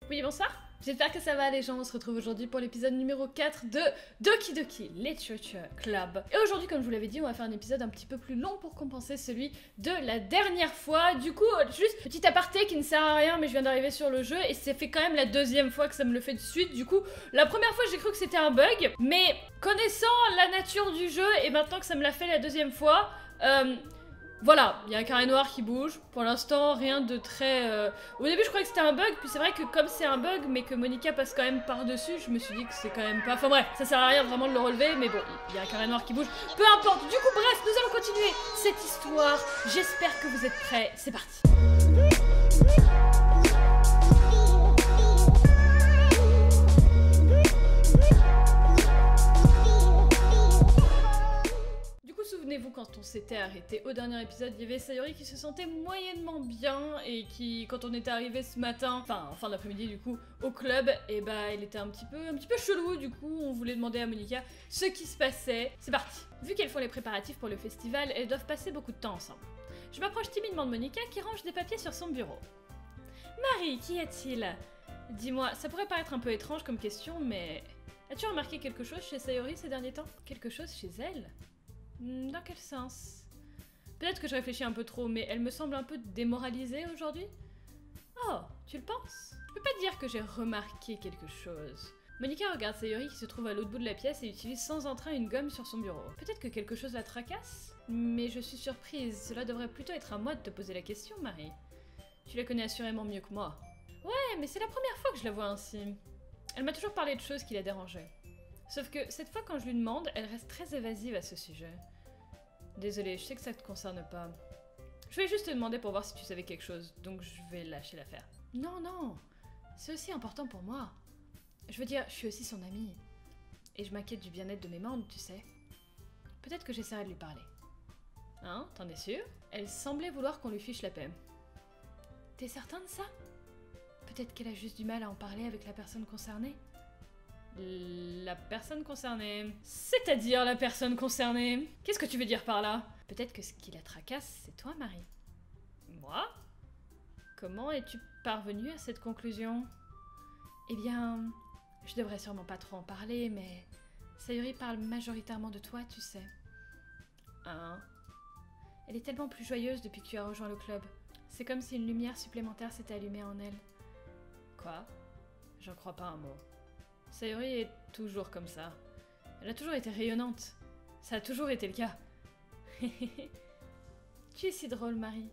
Oui, bonsoir. J'espère que ça va les gens, on se retrouve aujourd'hui pour l'épisode numéro 4 de Doki Doki Literature Club. Et aujourd'hui, comme je vous l'avais dit, on va faire un épisode un petit peu plus long pour compenser celui de la dernière fois. Du coup, juste petit aparté qui ne sert à rien, mais je viens d'arriver sur le jeu et c'est fait quand même la deuxième fois que ça me le fait de suite. Du coup, la première fois j'ai cru que c'était un bug, mais connaissant la nature du jeu et maintenant que ça me l'a fait la deuxième fois, voilà, il y a un carré noir qui bouge. Pour l'instant, rien de très... Au début, je croyais que c'était un bug, puis c'est vrai que comme c'est un bug, mais que Monica passe quand même par-dessus, je me suis dit que c'est quand même pas... Enfin bref, ça sert à rien vraiment de le relever, mais bon, il y a un carré noir qui bouge. Peu importe, du coup, bref, nous allons continuer cette histoire. J'espère que vous êtes prêts. C'est parti. Souvenez-vous, quand on s'était arrêté au dernier épisode, il y avait Sayori qui se sentait moyennement bien et qui, quand on était arrivé ce matin, enfin en fin d'après-midi du coup, au club, et bah il était un petit peu chelou. Du coup, on voulait demander à Monica ce qui se passait. C'est parti. Vu qu'elles font les préparatifs pour le festival, elles doivent passer beaucoup de temps ensemble. Je m'approche timidement de Monica qui range des papiers sur son bureau. Marie, qu'y a-t-il? Dis-moi, ça pourrait paraître un peu étrange comme question, mais as-tu remarqué quelque chose chez Sayori ces derniers temps? Quelque chose chez elle? Dans quel sens? Peut-être que je réfléchis un peu trop, mais elle me semble un peu démoralisée aujourd'hui. Oh, tu le penses? Je peux pas dire que j'ai remarqué quelque chose. Monica regarde Sayori qui se trouve à l'autre bout de la pièce et utilise sans entrain une gomme sur son bureau. Peut-être que quelque chose la tracasse? Mais je suis surprise, cela devrait plutôt être à moi de te poser la question, Marie. Tu la connais assurément mieux que moi. Ouais, mais c'est la première fois que je la vois ainsi. Elle m'a toujours parlé de choses qui la dérangeaient. Sauf que cette fois quand je lui demande, elle reste très évasive à ce sujet. Désolée, je sais que ça te concerne pas. Je voulais juste te demander pour voir si tu savais quelque chose, donc je vais lâcher l'affaire. Non, non, c'est aussi important pour moi. Je veux dire, je suis aussi son amie. Et je m'inquiète du bien-être de mes membres, tu sais. Peut-être que j'essaierai de lui parler. Hein, t'en es sûre? Elle semblait vouloir qu'on lui fiche la paix. T'es certain de ça? Peut-être qu'elle a juste du mal à en parler avec la personne concernée? La personne concernée. C'est-à-dire la personne concernée? Qu'est-ce que tu veux dire par là? Peut-être que ce qui la tracasse, c'est toi, Marie. Moi? Comment es-tu parvenue à cette conclusion? Eh bien, je devrais sûrement pas trop en parler, mais Sayori parle majoritairement de toi, tu sais. Hein? Elle est tellement plus joyeuse depuis que tu as rejoint le club. C'est comme si une lumière supplémentaire s'était allumée en elle. Quoi? J'en crois pas un mot. Sayori est toujours comme ça. Elle a toujours été rayonnante. Ça a toujours été le cas. Tu es si drôle, Marie.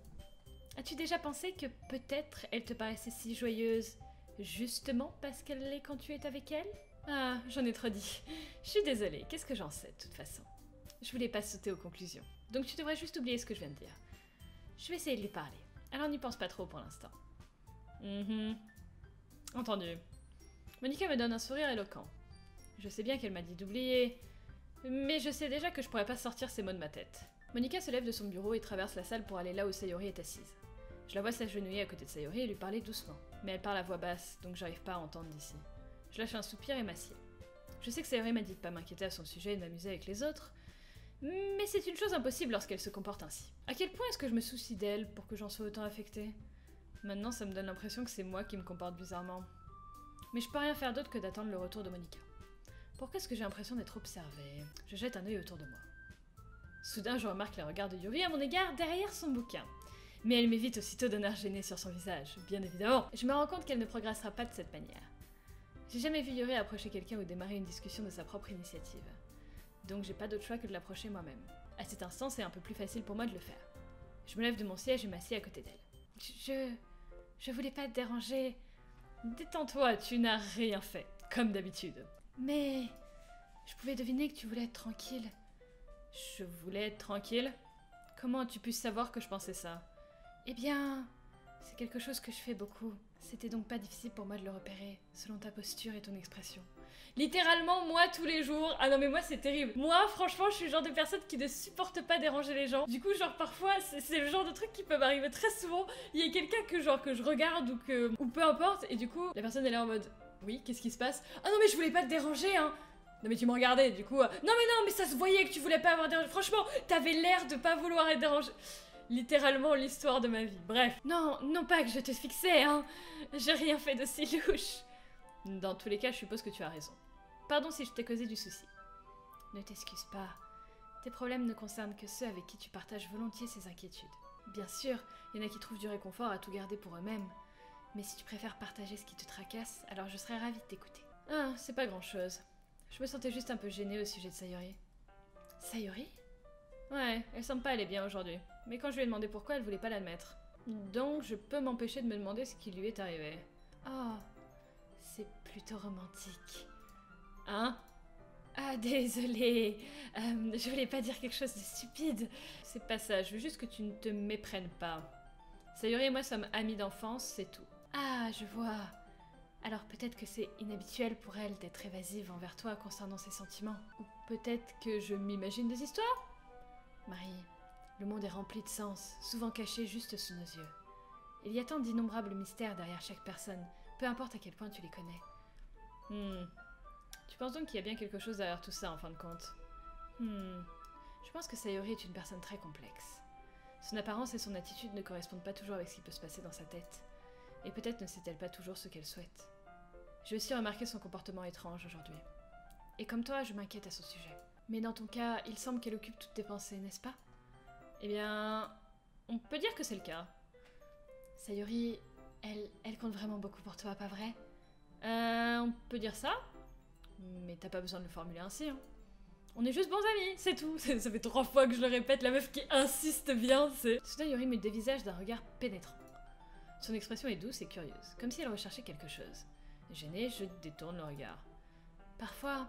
As-tu déjà pensé que peut-être elle te paraissait si joyeuse, justement parce qu'elle l'est quand tu es avec elle? Ah, j'en ai trop dit. Je suis désolée, qu'est-ce que j'en sais de toute façon? Je voulais pas sauter aux conclusions. Donc tu devrais juste oublier ce que je viens de dire. Je vais essayer de lui parler. Alors n'y pense pas trop pour l'instant. Entendu. Monica me donne un sourire éloquent. Je sais bien qu'elle m'a dit d'oublier, mais je sais déjà que je pourrais pas sortir ces mots de ma tête. Monica se lève de son bureau et traverse la salle pour aller là où Sayori est assise. Je la vois s'agenouiller à côté de Sayori et lui parler doucement, mais elle parle à voix basse, donc j'arrive pas à entendre d'ici. Je lâche un soupir et m'assieds. Je sais que Sayori m'a dit de pas m'inquiéter à son sujet et de m'amuser avec les autres, mais c'est une chose impossible lorsqu'elle se comporte ainsi. À quel point est-ce que je me soucie d'elle pour que j'en sois autant affectée? Maintenant, ça me donne l'impression que c'est moi qui me comporte bizarrement. Mais je peux rien faire d'autre que d'attendre le retour de Monica. Pourquoi est-ce que j'ai l'impression d'être observée? Je jette un œil autour de moi. Soudain, je remarque les regards de Yuri à mon égard derrière son bouquin. Mais elle m'évite aussitôt d'un air gêné sur son visage, bien évidemment. Je me rends compte qu'elle ne progressera pas de cette manière. J'ai jamais vu Yuri approcher quelqu'un ou démarrer une discussion de sa propre initiative. Donc j'ai pas d'autre choix que de l'approcher moi-même. À cet instant, c'est un peu plus facile pour moi de le faire. Je me lève de mon siège et m'assieds à côté d'elle. Je voulais pas te déranger... Détends-toi, tu n'as rien fait, comme d'habitude. Mais... je pouvais deviner que tu voulais être tranquille. Je voulais être tranquille? Comment as-tu pu savoir que je pensais ça? Eh bien... c'est quelque chose que je fais beaucoup. C'était donc pas difficile pour moi de le repérer, selon ta posture et ton expression. Littéralement, moi, tous les jours... Ah non, mais moi, c'est terrible. Moi, franchement, je suis le genre de personne qui ne supporte pas déranger les gens. Du coup, genre, parfois, c'est le genre de truc qui peut m'arriver très souvent. Il y a quelqu'un que je regarde ou peu importe, et du coup, la personne, elle est en mode... Oui, qu'est-ce qui se passe? Ah non, mais je voulais pas te déranger, hein. Non, mais tu me regardais, du coup... Non, mais ça se voyait que tu voulais pas avoir dérangé. Franchement, t'avais l'air de pas vouloir être dérangé. littéralement l'histoire de ma vie. Bref. Non, non pas que je te fixais, hein. J'ai rien fait d'aussi louche. Dans tous les cas, je suppose que tu as raison. Pardon si je t'ai causé du souci. Ne t'excuse pas. Tes problèmes ne concernent que ceux avec qui tu partages volontiers ces inquiétudes. Bien sûr, il y en a qui trouvent du réconfort à tout garder pour eux-mêmes. Mais si tu préfères partager ce qui te tracasse, alors je serais ravie de t'écouter. Ah, c'est pas grand-chose. Je me sentais juste un peu gênée au sujet de Sayori. Sayori? Ouais, elle semble pas aller bien aujourd'hui. Mais quand je lui ai demandé pourquoi, elle voulait pas l'admettre. Donc je peux m'empêcher de me demander ce qui lui est arrivé. Oh, c'est plutôt romantique. Hein? Ah, désolée. Je voulais pas dire quelque chose de stupide. C'est pas ça, je veux juste que tu ne te méprennes pas. Sayori et moi sommes amis d'enfance, c'est tout. Ah, je vois. Alors peut-être que c'est inhabituel pour elle d'être évasive envers toi concernant ses sentiments. Ou peut-être que je m'imagine des histoires? Marie, le monde est rempli de sens, souvent cachés juste sous nos yeux. Il y a tant d'innombrables mystères derrière chaque personne, peu importe à quel point tu les connais. Tu penses donc qu'il y a bien quelque chose derrière tout ça en fin de compte? Je pense que Sayori est une personne très complexe. Son apparence et son attitude ne correspondent pas toujours avec ce qui peut se passer dans sa tête. Et peut-être ne sait-elle pas toujours ce qu'elle souhaite. J'ai aussi remarqué son comportement étrange aujourd'hui. Et comme toi, je m'inquiète à son sujet. Mais dans ton cas, il semble qu'elle occupe toutes tes pensées, n'est-ce pas? Eh bien, on peut dire que c'est le cas. Sayori, elle compte vraiment beaucoup pour toi, pas vrai? On peut dire ça? Mais t'as pas besoin de le formuler ainsi, hein. On est juste bons amis, c'est tout. Ça fait 3 fois que je le répète, la meuf qui insiste bien, c'est... Soudain, Yuri me dévisage d'un regard pénétrant. Son expression est douce et curieuse, comme si elle recherchait quelque chose. Gênée, je détourne le regard. Parfois,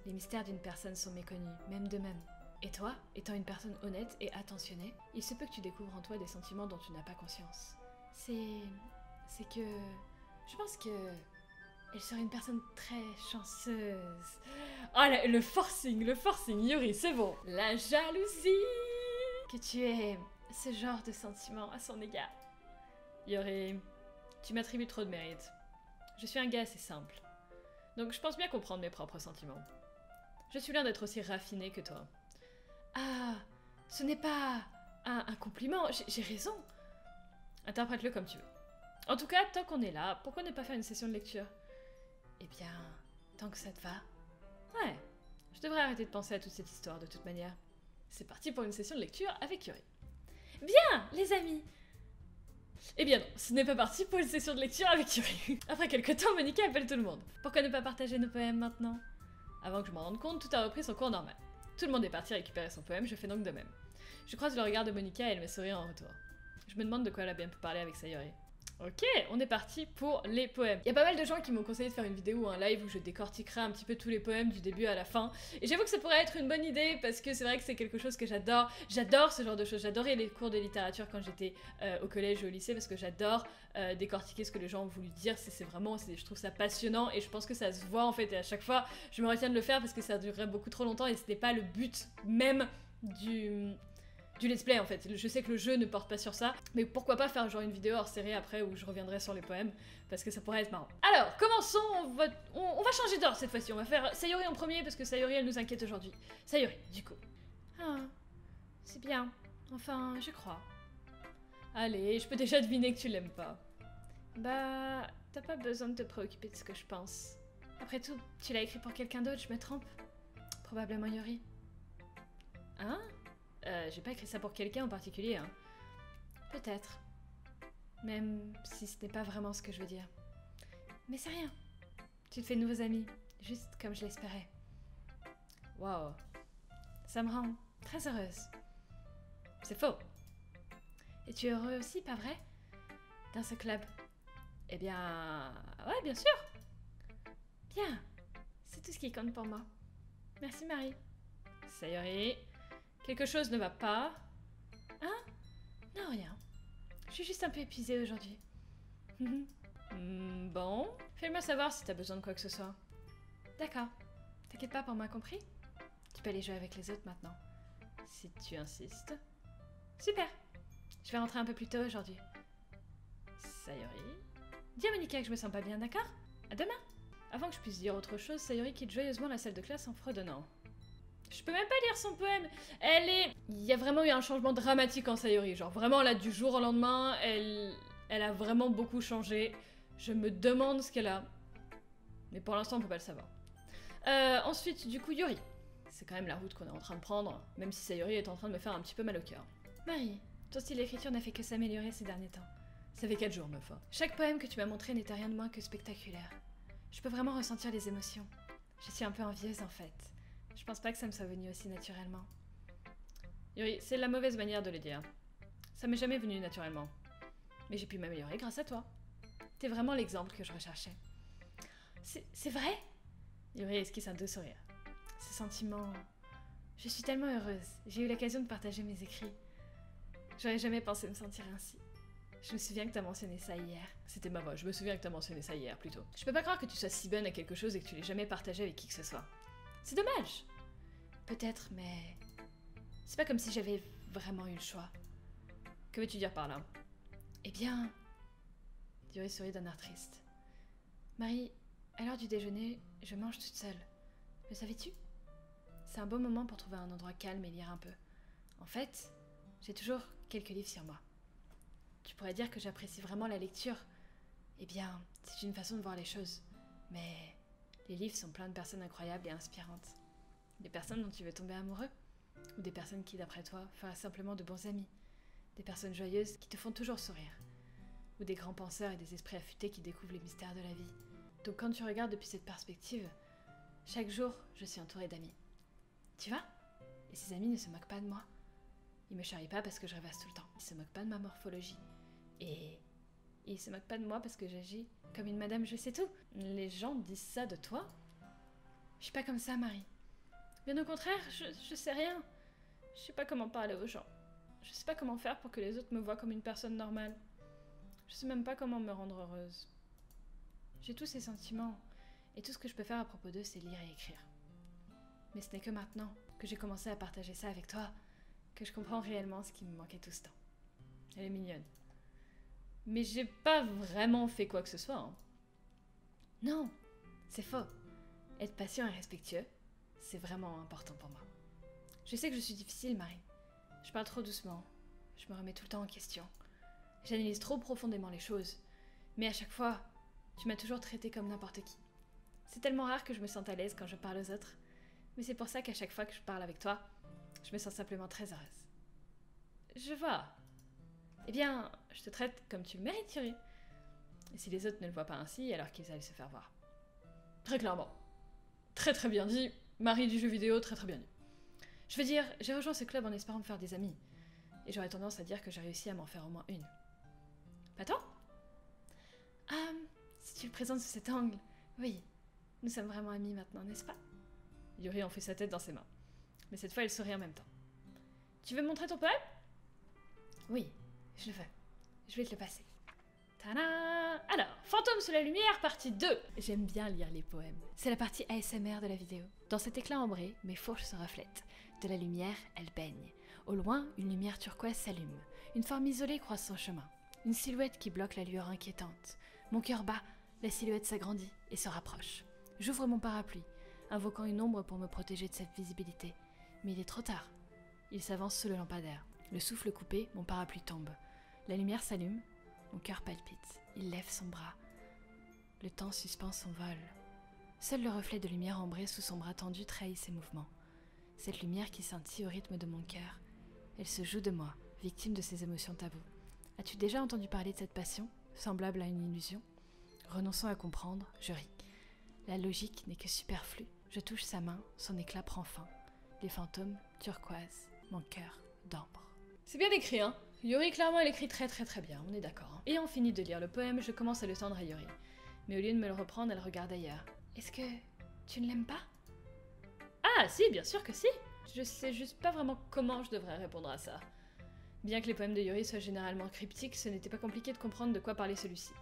les mystères d'une personne sont méconnus, même d'eux-mêmes. Et toi, étant une personne honnête et attentionnée, il se peut que tu découvres en toi des sentiments dont tu n'as pas conscience. C'est que... Je pense que... Elle serait une personne très chanceuse. Ah, le forcing, Yuri, c'est bon. La jalousie. Que tu aies ce genre de sentiment à son égard. Yuri, tu m'attribues trop de mérite. Je suis un gars assez simple. Donc je pense bien comprendre mes propres sentiments. Je suis loin d'être aussi raffinée que toi. Ah, ce n'est pas un compliment, j'ai raison. Interprète-le comme tu veux. En tout cas, tant qu'on est là, pourquoi ne pas faire une session de lecture? Eh bien, tant que ça te va. Ouais, je devrais arrêter de penser à toute cette histoire de toute manière. C'est parti pour une session de lecture avec Yuri. Bien, les amis. Eh bien non, ce n'est pas parti pour une session de lecture avec Yuri. Après quelques temps, Monica appelle tout le monde. Pourquoi ne pas partager nos poèmes maintenant? Avant que je m'en rende compte, tout a repris son cours normal. Tout le monde est parti récupérer son poème, je fais donc de même. Je croise le regard de Monica et elle me sourit en retour. Je me demande de quoi elle a bien pu parler avec Sayori. Ok, on est parti pour les poèmes. Il y a pas mal de gens qui m'ont conseillé de faire une vidéo ou un live où je décortiquerai un petit peu tous les poèmes du début à la fin. Et j'avoue que ça pourrait être une bonne idée parce que c'est vrai que c'est quelque chose que j'adore. J'adore ce genre de choses. J'adorais les cours de littérature quand j'étais au collège et au lycée parce que j'adore décortiquer ce que les gens ont voulu dire. C'est vraiment, je trouve ça passionnant et je pense que ça se voit en fait. Et à chaque fois, je me retiens de le faire parce que ça durerait beaucoup trop longtemps et c'était pas le but même du let's play en fait. Je sais que le jeu ne porte pas sur ça, mais pourquoi pas faire genre une vidéo hors série après où je reviendrai sur les poèmes, parce que ça pourrait être marrant. Alors, commençons, on va changer d'ordre cette fois-ci, on va faire Sayori en premier, parce que Sayori elle nous inquiète aujourd'hui. Sayori, du coup. Ah, c'est bien, enfin, je crois. Allez, je peux déjà deviner que tu l'aimes pas. Bah, t'as pas besoin de te préoccuper de ce que je pense. Après tout, tu l'as écrit pour quelqu'un d'autre, je me trompe? Probablement Yuri. Hein? J'ai pas écrit ça pour quelqu'un en particulier, hein. Peut-être. Même si ce n'est pas vraiment ce que je veux dire. Mais c'est rien. Tu te fais de nouveaux amis, juste comme je l'espérais. Waouh. Ça me rend très heureuse. C'est faux. Et tu es heureux aussi, pas vrai? Dans ce club? Eh bien... Ouais, bien sûr. Bien. C'est tout ce qui compte pour moi. Merci, Marie. Sayori. Quelque chose ne va pas. Hein? Non, rien. Je suis juste un peu épuisée aujourd'hui. Bon. Fais-moi savoir si t'as besoin de quoi que ce soit. D'accord. T'inquiète pas pour moi, compris? Tu peux aller jouer avec les autres maintenant. Si tu insistes. Super. Je vais rentrer un peu plus tôt aujourd'hui. Sayori. Dis à Monica que je me sens pas bien, d'accord? À demain. Avant que je puisse dire autre chose, Sayori quitte joyeusement la salle de classe en fredonnant. Je peux même pas lire son poème. Il y a vraiment eu un changement dramatique en Sayori. Genre vraiment là, du jour au lendemain, elle a vraiment beaucoup changé. Je me demande ce qu'elle a. Mais pour l'instant, on peut pas le savoir. Ensuite, du coup, Yuri. C'est quand même la route qu'on est en train de prendre, même si Sayori est en train de me faire un petit peu mal au cœur. Marie, ton style d'écriture n'a fait que s'améliorer ces derniers temps. Ça fait 4 jours, meuf. Chaque poème que tu m'as montré n'était rien de moins que spectaculaire. Je peux vraiment ressentir les émotions. Je suis un peu envieuse en fait. Je pense pas que ça me soit venu aussi naturellement. Yuri, c'est la mauvaise manière de le dire. Ça m'est jamais venu naturellement. Mais j'ai pu m'améliorer grâce à toi. T'es vraiment l'exemple que je recherchais. C'est vrai? Yuri esquisse un doux sourire. Ce sentiment... Je suis tellement heureuse. J'ai eu l'occasion de partager mes écrits. J'aurais jamais pensé me sentir ainsi. Je me souviens que t'as mentionné ça hier. C'était ma voix, je me souviens que t'as mentionné ça hier, plutôt. Je peux pas croire que tu sois si bonne à quelque chose et que tu l'aies jamais partagé avec qui que ce soit. C'est dommage. Peut-être, mais... C'est pas comme si j'avais vraiment eu le choix. Que veux-tu dire par là? Eh bien... Yuri sourit d'un air triste. Marie, à l'heure du déjeuner, je mange toute seule. Le savais-tu? C'est un beau moment pour trouver un endroit calme et lire un peu. En fait, j'ai toujours quelques livres sur moi. Tu pourrais dire que j'apprécie vraiment la lecture. Eh bien, c'est une façon de voir les choses. Mais les livres sont pleins de personnes incroyables et inspirantes. Des personnes dont tu veux tomber amoureux. Ou des personnes qui, d'après toi, feraient simplement de bons amis. Des personnes joyeuses qui te font toujours sourire. Ou des grands penseurs et des esprits affûtés qui découvrent les mystères de la vie. Donc quand tu regardes depuis cette perspective, chaque jour, je suis entourée d'amis. Tu vois? Et ces amis ne se moquent pas de moi. Ils me charrient pas parce que je rêvasse tout le temps. Ils se moquent pas de ma morphologie. Et ils se moquent pas de moi parce que j'agis comme une madame je sais tout. Les gens disent ça de toi? Je suis pas comme ça, Marie. Bien au contraire, je sais rien. Je sais pas comment parler aux gens. Je sais pas comment faire pour que les autres me voient comme une personne normale. Je sais même pas comment me rendre heureuse. J'ai tous ces sentiments, et tout ce que je peux faire à propos d'eux, c'est lire et écrire. Mais ce n'est que maintenant que j'ai commencé à partager ça avec toi, que je comprends réellement ce qui me manquait tout ce temps. Elle est mignonne. Mais j'ai pas vraiment fait quoi que ce soit. Hein. Non, c'est faux. Être patient et respectueux, c'est vraiment important pour moi. Je sais que je suis difficile, Marie. Je parle trop doucement. Je me remets tout le temps en question. J'analyse trop profondément les choses. Mais à chaque fois, tu m'as toujours traité comme n'importe qui. C'est tellement rare que je me sente à l'aise quand je parle aux autres. Mais c'est pour ça qu'à chaque fois que je parle avec toi, je me sens simplement très heureuse. Je vois. Eh bien, je te traite comme tu le mérites, Yuri. Et si les autres ne le voient pas ainsi, alors qu'ils aillent se faire voir. Très clairement. Très très bien dit. Marie du jeu vidéo, très très bien dit. Je veux dire, j'ai rejoint ce club en espérant me faire des amis. Et j'aurais tendance à dire que j'ai réussi à m'en faire au moins une. Pas toi? Ah, si tu le présentes sous cet angle, oui. Nous sommes vraiment amis maintenant, n'est-ce pas? Yuri enfuit sa tête dans ses mains. Mais cette fois, elle sourit en même temps. Tu veux me montrer ton poème? Oui, je le veux. Je vais te le passer. Tada! Alors, Fantôme sous la lumière, partie 2. J'aime bien lire les poèmes. C'est la partie ASMR de la vidéo. Dans cet éclat ambré, mes fourches se reflètent. De la lumière, elles baignent. Au loin, une lumière turquoise s'allume. Une forme isolée croise son chemin. Une silhouette qui bloque la lueur inquiétante. Mon cœur bat, la silhouette s'agrandit et se rapproche. J'ouvre mon parapluie, invoquant une ombre pour me protéger de cette visibilité. Mais il est trop tard. Il s'avance sous le lampadaire. Le souffle coupé, mon parapluie tombe. La lumière s'allume, mon cœur palpite. Il lève son bras. Le temps suspend son vol. Seul le reflet de lumière ambrée sous son bras tendu trahit ses mouvements. Cette lumière qui scintille au rythme de mon cœur. Elle se joue de moi, victime de ces émotions taboues. As-tu déjà entendu parler de cette passion, semblable à une illusion? Renonçant à comprendre, je ris. La logique n'est que superflue. Je touche sa main, son éclat prend fin. Les fantômes, turquoise, mon cœur d'ambre. C'est bien écrit, hein? Yuri, clairement, elle écrit très très très bien, on est d'accord. Hein. Ayant fini de lire le poème, je commence à le tendre à Yuri. Mais au lieu de me le reprendre, elle regarde ailleurs. Est-ce que tu ne l'aimes pas? Ah, si, bien sûr que si! Je sais juste pas vraiment comment je devrais répondre à ça. Bien que les poèmes de Yuri soient généralement cryptiques, ce n'était pas compliqué de comprendre de quoi parlait celui-ci.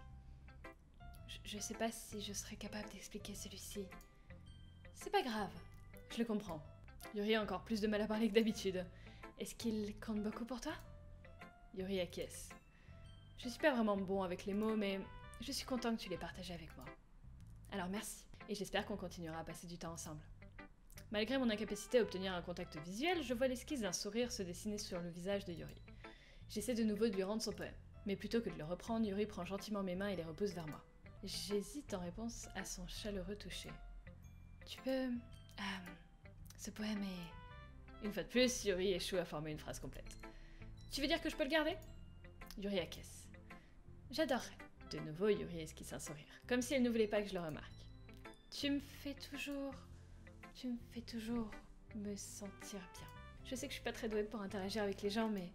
Je sais pas si je serais capable d'expliquer celui-ci. C'est pas grave, je le comprends. Yuri a encore plus de mal à parler que d'habitude. Est-ce qu'il compte beaucoup pour toi? Yuri acquiesce. Je suis pas vraiment bon avec les mots, mais je suis content que tu les partages avec moi. Alors merci, et j'espère qu'on continuera à passer du temps ensemble. Malgré mon incapacité à obtenir un contact visuel, je vois l'esquisse d'un sourire se dessiner sur le visage de Yuri. J'essaie de nouveau de lui rendre son poème. Mais plutôt que de le reprendre, Yuri prend gentiment mes mains et les repousse vers moi. J'hésite en réponse à son chaleureux toucher. Tu peux... ce poème est... Une fois de plus, Yuri échoue à former une phrase complète. Tu veux dire que je peux le garder? Yuri acquiesce. J'adorerais. De nouveau, Yuri esquisse un sourire, comme si elle ne voulait pas que je le remarque. Tu me fais toujours me sentir bien. Je sais que je suis pas très douée pour interagir avec les gens, mais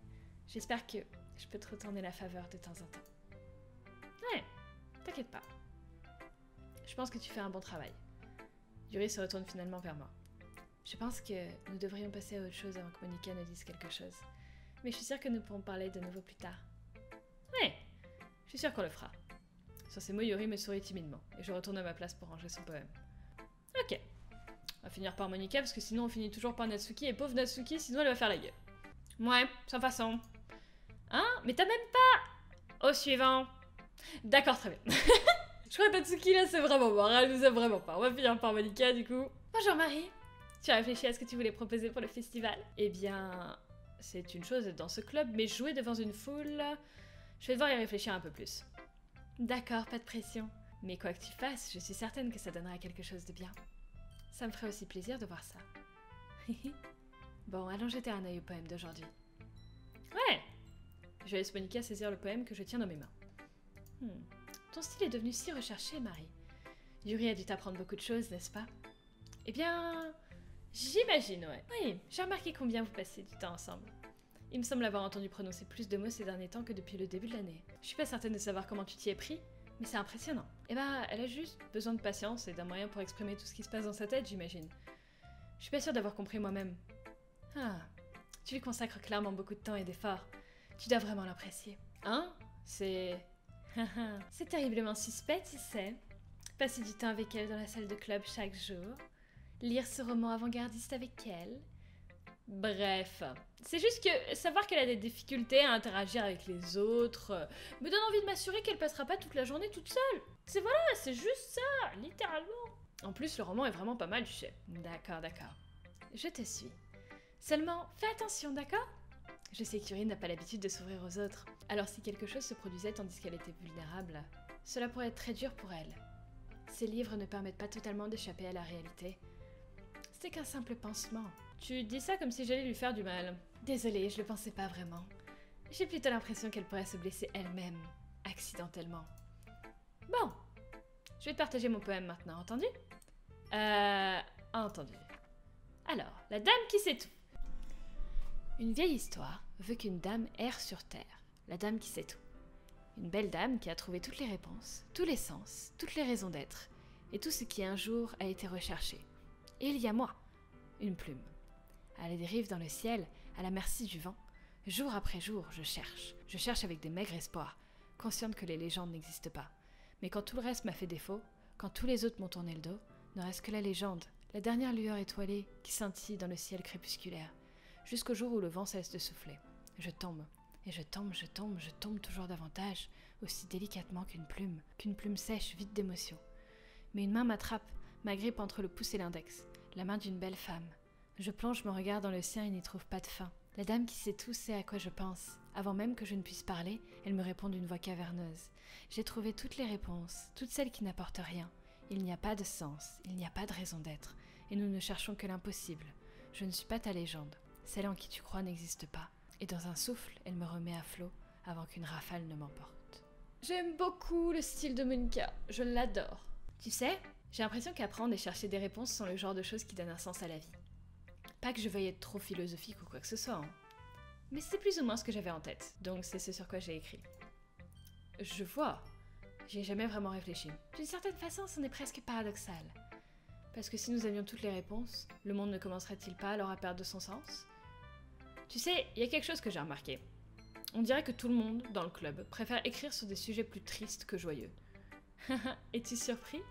j'espère que je peux te retourner la faveur de temps en temps. Ouais, t'inquiète pas. Je pense que tu fais un bon travail. Yuri se retourne finalement vers moi. Je pense que nous devrions passer à autre chose avant que Monica ne dise quelque chose. Mais je suis sûre que nous pourrons parler de nouveau plus tard. Ouais, je suis sûre qu'on le fera. Sur ces mots, Yuri me sourit timidement, et je retourne à ma place pour ranger son poème. Ok. On va finir par Monica, parce que sinon on finit toujours par Natsuki, et pauvre Natsuki, sinon elle va faire la gueule. Ouais, sans façon. Hein? Mais t'as même pas... Au suivant. D'accord, très bien. Je crois que Natsuki, là, c'est vraiment mort, elle nous aime vraiment pas. On va finir par Monica, du coup. Bonjour Marie. Tu as réfléchi à ce que tu voulais proposer pour le festival? Eh bien, c'est une chose d'être dans ce club, mais jouer devant une foule... Je vais devoir y réfléchir un peu plus. D'accord, pas de pression. Mais quoi que tu fasses, je suis certaine que ça donnera quelque chose de bien. Ça me ferait aussi plaisir de voir ça. Bon, allons jeter un œil au poème d'aujourd'hui. Ouais! Je laisse Monica saisir le poème que je tiens dans mes mains. Ton style est devenu si recherché, Marie. Yuri a dû t'apprendre beaucoup de choses, n'est-ce pas? Eh bien... J'imagine, ouais. Oui, j'ai remarqué combien vous passez du temps ensemble. Il me semble avoir entendu prononcer plus de mots ces derniers temps que depuis le début de l'année. Je suis pas certaine de savoir comment tu t'y es pris, mais c'est impressionnant. Eh ben, elle a juste besoin de patience et d'un moyen pour exprimer tout ce qui se passe dans sa tête, j'imagine. Je suis pas sûre d'avoir compris moi-même. Ah, tu lui consacres clairement beaucoup de temps et d'efforts. Tu dois vraiment l'apprécier. Hein? C'est... c'est terriblement suspect, tu sais. Passer du temps avec elle dans la salle de club chaque jour. Lire ce roman avant-gardiste avec elle. Bref, c'est juste que savoir qu'elle a des difficultés à interagir avec les autres me donne envie de m'assurer qu'elle passera pas toute la journée toute seule. C'est voilà, c'est juste ça, littéralement. En plus, le roman est vraiment pas mal, tu sais. D'accord, d'accord. Je te suis. Seulement, fais attention, d'accord? Je sais que Yuri n'a pas l'habitude de s'ouvrir aux autres. Alors si quelque chose se produisait tandis qu'elle était vulnérable, cela pourrait être très dur pour elle. Ces livres ne permettent pas totalement d'échapper à la réalité. C'est qu'un simple pansement. Tu dis ça comme si j'allais lui faire du mal. Désolée, je le pensais pas vraiment. J'ai plutôt l'impression qu'elle pourrait se blesser elle-même, accidentellement. Bon, je vais te partager mon poème maintenant, entendu? Entendu. Alors, la dame qui sait tout. Une vieille histoire veut qu'une dame erre sur terre, la dame qui sait tout. Une belle dame qui a trouvé toutes les réponses, tous les sens, toutes les raisons d'être, et tout ce qui un jour a été recherché. Et il y a moi, une plume. À la dérive dans le ciel, à la merci du vent, jour après jour, je cherche avec des maigres espoirs, consciente que les légendes n'existent pas. Mais quand tout le reste m'a fait défaut, quand tous les autres m'ont tourné le dos, ne reste que la légende, la dernière lueur étoilée qui scintille dans le ciel crépusculaire, jusqu'au jour où le vent cesse de souffler. Je tombe, et je tombe toujours davantage, aussi délicatement qu'une plume sèche, vide d'émotion. Mais une main m'attrape, m'agrippe entre le pouce et l'index, la main d'une belle femme. Je plonge mon regard dans le sien et n'y trouve pas de fin. La dame qui sait tout sait à quoi je pense. Avant même que je ne puisse parler, elle me répond d'une voix caverneuse. J'ai trouvé toutes les réponses, toutes celles qui n'apportent rien. Il n'y a pas de sens, il n'y a pas de raison d'être, et nous ne cherchons que l'impossible. Je ne suis pas ta légende. Celle en qui tu crois n'existe pas. Et dans un souffle, elle me remet à flot avant qu'une rafale ne m'emporte. J'aime beaucoup le style de Monica, je l'adore. Tu sais, j'ai l'impression qu'apprendre et chercher des réponses sont le genre de choses qui donnent un sens à la vie. Pas que je veuille être trop philosophique ou quoi que ce soit, hein. Mais c'est plus ou moins ce que j'avais en tête, donc c'est ce sur quoi j'ai écrit. Je vois, j'y ai jamais vraiment réfléchi. D'une certaine façon, c'en est presque paradoxal. Parce que si nous avions toutes les réponses, le monde ne commencerait-il pas alors à perdre de son sens? Tu sais, il y a quelque chose que j'ai remarqué. On dirait que tout le monde, dans le club, préfère écrire sur des sujets plus tristes que joyeux. Es-tu surpris?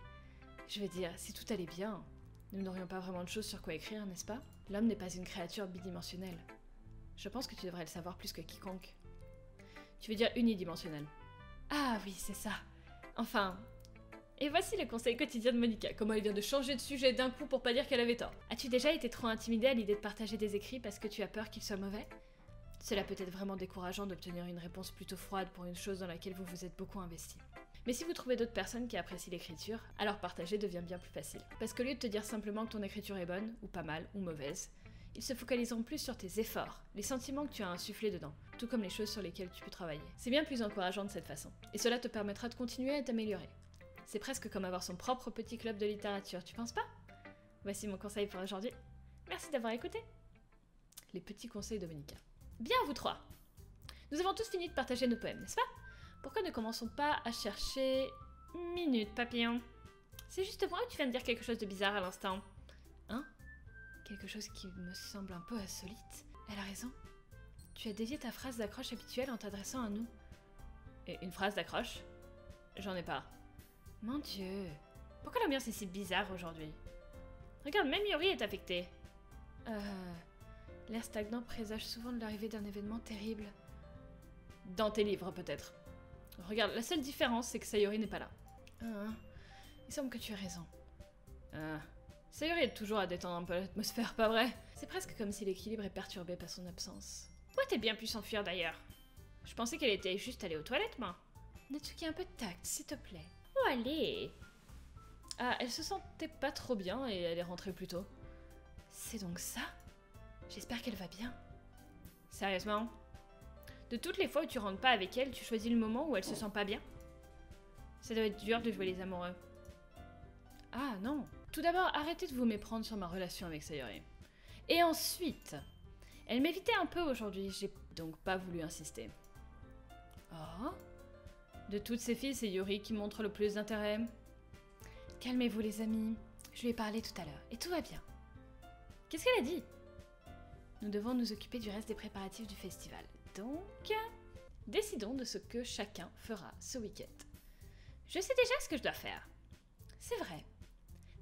Je veux dire, si tout allait bien, nous n'aurions pas vraiment de choses sur quoi écrire, n'est-ce pas? L'homme n'est pas une créature bidimensionnelle. Je pense que tu devrais le savoir plus que quiconque. Tu veux dire unidimensionnelle? Ah oui, c'est ça. Enfin, Et voici le conseil quotidien de Monica, comment elle vient de changer de sujet d'un coup pour pas dire qu'elle avait tort. As-tu déjà été trop intimidée à l'idée de partager des écrits parce que tu as peur qu'ils soient mauvais? Cela peut être vraiment décourageant d'obtenir une réponse plutôt froide pour une chose dans laquelle vous vous êtes beaucoup investi. Mais si vous trouvez d'autres personnes qui apprécient l'écriture, alors partager devient bien plus facile. Parce qu'au lieu de te dire simplement que ton écriture est bonne, ou pas mal, ou mauvaise, ils se focaliseront plus sur tes efforts, les sentiments que tu as insufflés dedans, tout comme les choses sur lesquelles tu peux travailler. C'est bien plus encourageant de cette façon, et cela te permettra de continuer à t'améliorer. C'est presque comme avoir son propre petit club de littérature, tu penses pas? Voici mon conseil pour aujourd'hui. Merci d'avoir écouté. Les petits conseils de Monica. Bien vous trois. Nous avons tous fini de partager nos poèmes, n'est-ce pas? Pourquoi ne commençons pas à chercher... Minute, papillon. C'est juste moi ou tu viens de dire quelque chose de bizarre à l'instant? Hein? Quelque chose qui me semble un peu insolite. Elle a raison. Tu as dévié ta phrase d'accroche habituelle en t'adressant à nous. Et une phrase d'accroche? J'en ai pas. Mon Dieu. Pourquoi l'ambiance est si bizarre aujourd'hui? Regarde, même Yuri est affectée. L'air stagnant présage souvent de l'arrivée d'un événement terrible. Dans tes livres, peut-être. Regarde, la seule différence, c'est que Sayori n'est pas là. Il semble que tu as raison. Sayori aide toujours à détendre un peu l'atmosphère, pas vrai? C'est presque comme si l'équilibre est perturbé par son absence. Pourquoi t'es bien pu s'enfuir d'ailleurs? Je pensais qu'elle était juste allée aux toilettes, moi. Natsuki, un peu de tact, s'il te plaît. Oh, allez! Ah, elle se sentait pas trop bien et elle est rentrée plus tôt. C'est donc ça? J'espère qu'elle va bien. Sérieusement? De toutes les fois où tu rentres pas avec elle, tu choisis le moment où elle se sent pas bien? Ça doit être dur de jouer les amoureux. Ah non. Tout d'abord, arrêtez de vous méprendre sur ma relation avec Sayori. Et ensuite, elle m'évitait un peu aujourd'hui, j'ai donc pas voulu insister. Oh? De toutes ces filles, c'est Yuri qui montre le plus d'intérêt. Calmez-vous les amis, je lui ai parlé tout à l'heure, et tout va bien. Qu'est-ce qu'elle a dit? Nous devons nous occuper du reste des préparatifs du festival. Donc, décidons de ce que chacun fera ce week-end. Je sais déjà ce que je dois faire. C'est vrai.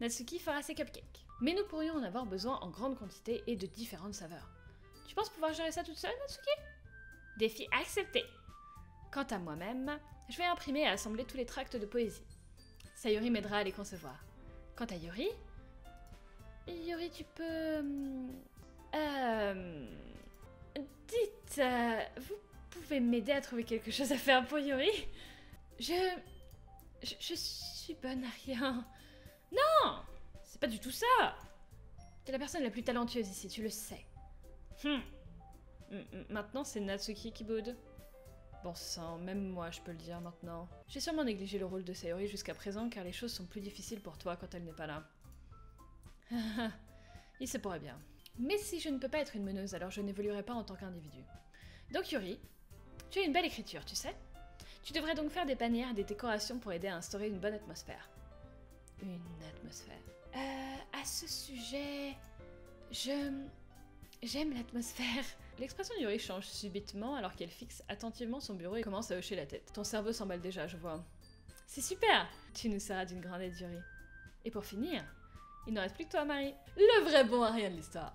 Natsuki fera ses cupcakes. Mais nous pourrions en avoir besoin en grande quantité et de différentes saveurs. Tu penses pouvoir gérer ça toute seule, Natsuki? Défi accepté. Quant à moi-même, je vais imprimer et assembler tous les tracts de poésie. Sayori m'aidera à les concevoir. Quant à Yuri... Yuri, tu peux... Dites, vous pouvez m'aider à trouver quelque chose à faire pour Yuri? Je suis bonne à rien. Non! C'est pas du tout ça! T'es la personne la plus talentueuse ici, tu le sais. Maintenant, c'est Natsuki qui boude. Bon sang, même moi je peux le dire maintenant. J'ai sûrement négligé le rôle de Sayori jusqu'à présent car les choses sont plus difficiles pour toi quand elle n'est pas là. Il se pourrait bien. Mais si je ne peux pas être une meneuse, alors je n'évoluerai pas en tant qu'individu. Donc Yuri, tu as une belle écriture, tu sais? Tu devrais donc faire des bannières et des décorations pour aider à instaurer une bonne atmosphère. Une atmosphère. À ce sujet... J'aime l'atmosphère. L'expression de Yuri change subitement alors qu'elle fixe attentivement son bureau et commence à hocher la tête. Ton cerveau s'emballe déjà, je vois. C'est super! Tu nous seras d'une grande aide, Yuri. Et pour finir, il ne reste plus que toi, Marie. Le vrai bon à rien de l'histoire.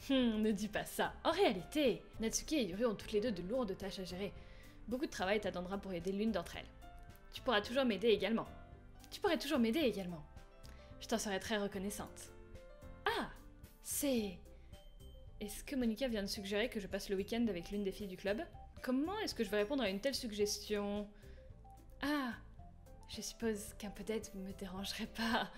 Ne dis pas ça. En réalité, Natsuki et Yuri ont toutes les deux de lourdes tâches à gérer. Beaucoup de travail t'attendra pour aider l'une d'entre elles. Tu pourras toujours m'aider également. Tu pourrais toujours m'aider également. Je t'en serais très reconnaissante. Ah, c'est... Est-ce que Monica vient de suggérer que je passe le week-end avec l'une des filles du club? Comment est-ce que je vais répondre à une telle suggestion? Ah, je suppose qu'un peu d'aide me dérangerait pas.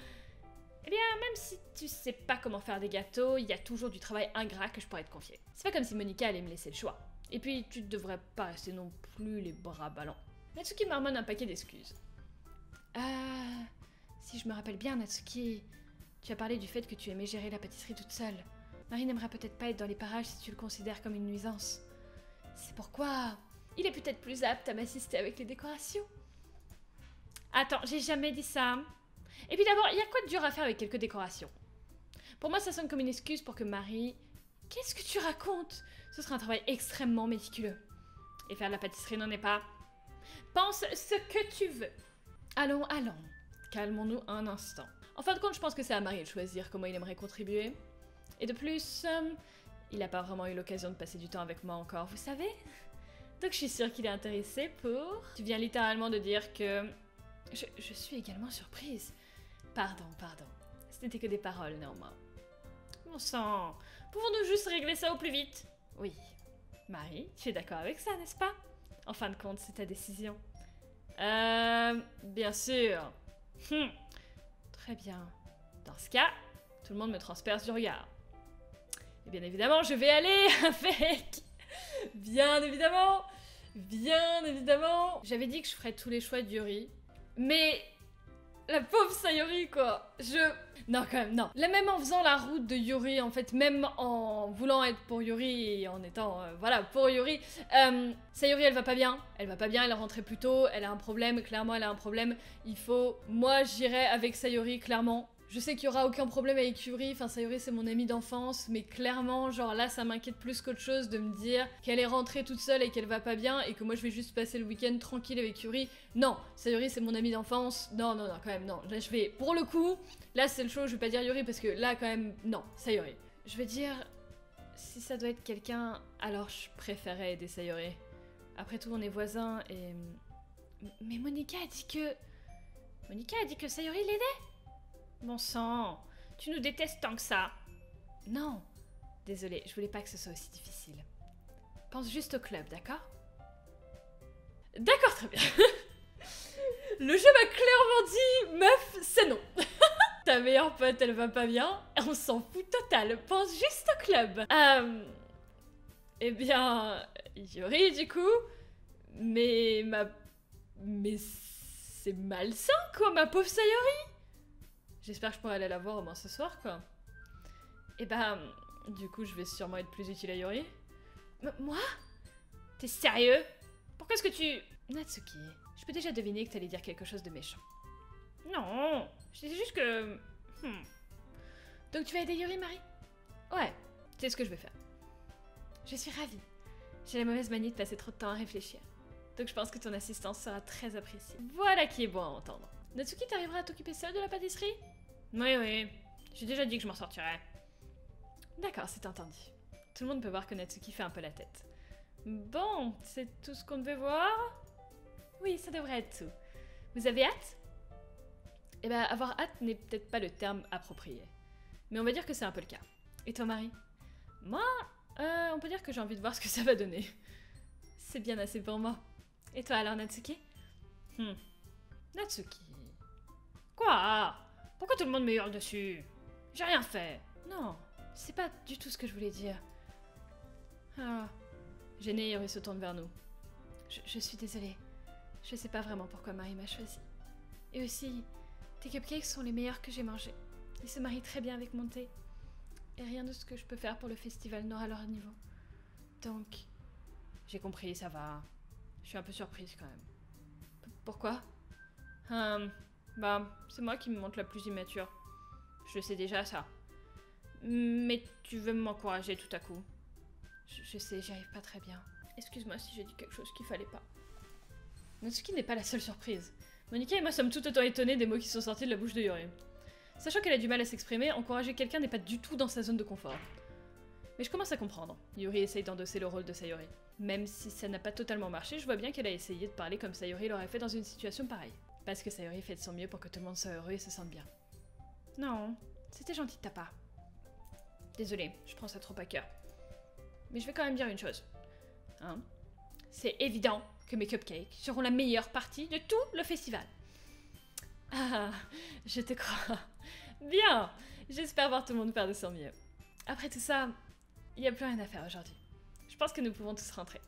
Eh bien, même si tu sais pas comment faire des gâteaux, il y a toujours du travail ingrat que je pourrais te confier. C'est pas comme si Monica allait me laisser le choix. Et puis, tu devrais pas rester non plus les bras ballants. Natsuki marmonne un paquet d'excuses. Si je me rappelle bien, Natsuki, tu as parlé du fait que tu aimais gérer la pâtisserie toute seule. Marie n'aimerait peut-être pas être dans les parages si tu le considères comme une nuisance. C'est pourquoi il est peut-être plus apte à m'assister avec les décorations. Attends, j'ai jamais dit ça. Et puis d'abord, il y a quoi de dur à faire avec quelques décorations? Pour moi, ça sonne comme une excuse pour que Marie... Qu'est-ce que tu racontes? Ce sera un travail extrêmement méticuleux. Et faire de la pâtisserie n'en est pas. Pense ce que tu veux. Allons, allons. Calmons-nous un instant. En fin de compte, je pense que c'est à Marie de choisir comment il aimerait contribuer. Et de plus, il n'a pas vraiment eu l'occasion de passer du temps avec moi encore, vous savez? Donc je suis sûre qu'il est intéressé pour... Tu viens littéralement de dire que Je suis également surprise. Pardon. Ce n'était que des paroles, néanmoins. Bon sang, pouvons-nous juste régler ça au plus vite? Oui. Marie, tu es d'accord avec ça, n'est-ce pas? En fin de compte, c'est ta décision. Bien sûr. Très bien. Dans ce cas, tout le monde me transperce du regard. Et bien évidemment, je vais aller avec... Bien évidemment. J'avais dit que je ferais tous les choix de Yuri. Mais... La pauvre Sayori, quoi. Non, quand même, non. Là, même en faisant la route de Yuri, en fait, même en voulant être pour Yuri et en étant, voilà, pour Yuri, Sayori, elle va pas bien, elle est rentrée plus tôt, elle a un problème, clairement, elle a un problème. Moi, j'irai avec Sayori, clairement. Je sais qu'il y aura aucun problème avec Yuri, enfin Sayori c'est mon amie d'enfance, mais clairement, genre là ça m'inquiète plus qu'autre chose de me dire qu'elle est rentrée toute seule et qu'elle va pas bien et que moi je vais juste passer le week-end tranquille avec Yuri. Non, Sayori c'est mon amie d'enfance, non, quand même, non. Là je vais, pour le coup, là c'est le show, je vais pas dire Yuri parce que là quand même, non, Sayori. Je vais dire, si ça doit être quelqu'un, alors je préférerais aider Sayori. Après tout, on est voisins et... Mais Monica a dit que Sayori l'aidait. Bon sang, tu nous détestes tant que ça. Non, désolée, je voulais pas que ce soit aussi difficile. Pense juste au club, d'accord? D'accord, très bien. Le jeu m'a clairement dit, meuf, c'est non. Ta meilleure pote, elle va pas bien, on s'en fout total, pense juste au club. Eh bien, Yuri, du coup, mais c'est malsain, quoi, ma pauvre Sayori. J'espère que je pourrai aller la voir au moins ce soir, quoi. Et bah, du coup, je vais sûrement être plus utile à Yuri. Moi? T'es sérieux? Pourquoi est-ce que tu... Natsuki, je peux déjà deviner que t'allais dire quelque chose de méchant. Non, je disais juste que... Donc tu vas aider Yuri, Marie? Ouais, c'est ce que je vais faire. Je suis ravie. J'ai la mauvaise manie de passer trop de temps à réfléchir. Donc je pense que ton assistance sera très appréciée. Voilà qui est bon à entendre. Natsuki, t'arriveras à t'occuper seule de la pâtisserie? Oui. J'ai déjà dit que je m'en sortirais. D'accord, c'est entendu. Tout le monde peut voir que Natsuki fait un peu la tête. Bon, c'est tout ce qu'on devait voir? Oui, ça devrait être tout. Vous avez hâte? Eh ben, avoir hâte n'est peut-être pas le terme approprié. Mais on va dire que c'est un peu le cas. Et toi, Marie? Moi, on peut dire que j'ai envie de voir ce que ça va donner. C'est bien assez pour moi. Et toi alors, Natsuki? Natsuki... Quoi? Pourquoi tout le monde me hurle dessus? J'ai rien fait. Non, c'est pas du tout ce que je voulais dire. Ah, gêné, Yuri se tourne vers nous. Je suis désolée. Je sais pas vraiment pourquoi Marie m'a choisi. Et aussi, tes cupcakes sont les meilleurs que j'ai mangés. Ils se marient très bien avec mon thé. Et rien de ce que je peux faire pour le festival n'aura leur niveau. Donc, j'ai compris, ça va. Je suis un peu surprise quand même. Pourquoi? Bah, c'est moi qui me montre la plus immature. Je le sais déjà, ça. Mais tu veux m'encourager tout à coup? Je sais, j'y arrive pas très bien. Excuse-moi si j'ai dit quelque chose qu'il fallait pas. Natsuki n'est pas la seule surprise. Monica et moi sommes tout autant étonnés des mots qui sont sortis de la bouche de Yuri. Sachant qu'elle a du mal à s'exprimer, encourager quelqu'un n'est pas du tout dans sa zone de confort. Mais je commence à comprendre. Yuri essaye d'endosser le rôle de Sayori. Même si ça n'a pas totalement marché, je vois bien qu'elle a essayé de parler comme Sayori l'aurait fait dans une situation pareille. Parce que Sayori fait de son mieux pour que tout le monde soit heureux et se sente bien. Non, c'était gentil de ta part. Désolée, je prends ça trop à cœur. Mais je vais quand même dire une chose. C'est évident que mes cupcakes seront la meilleure partie de tout le festival. Ah, je te crois. Bien, j'espère voir tout le monde faire de son mieux. Après tout ça, il n'y a plus rien à faire aujourd'hui. Je pense que nous pouvons tous rentrer.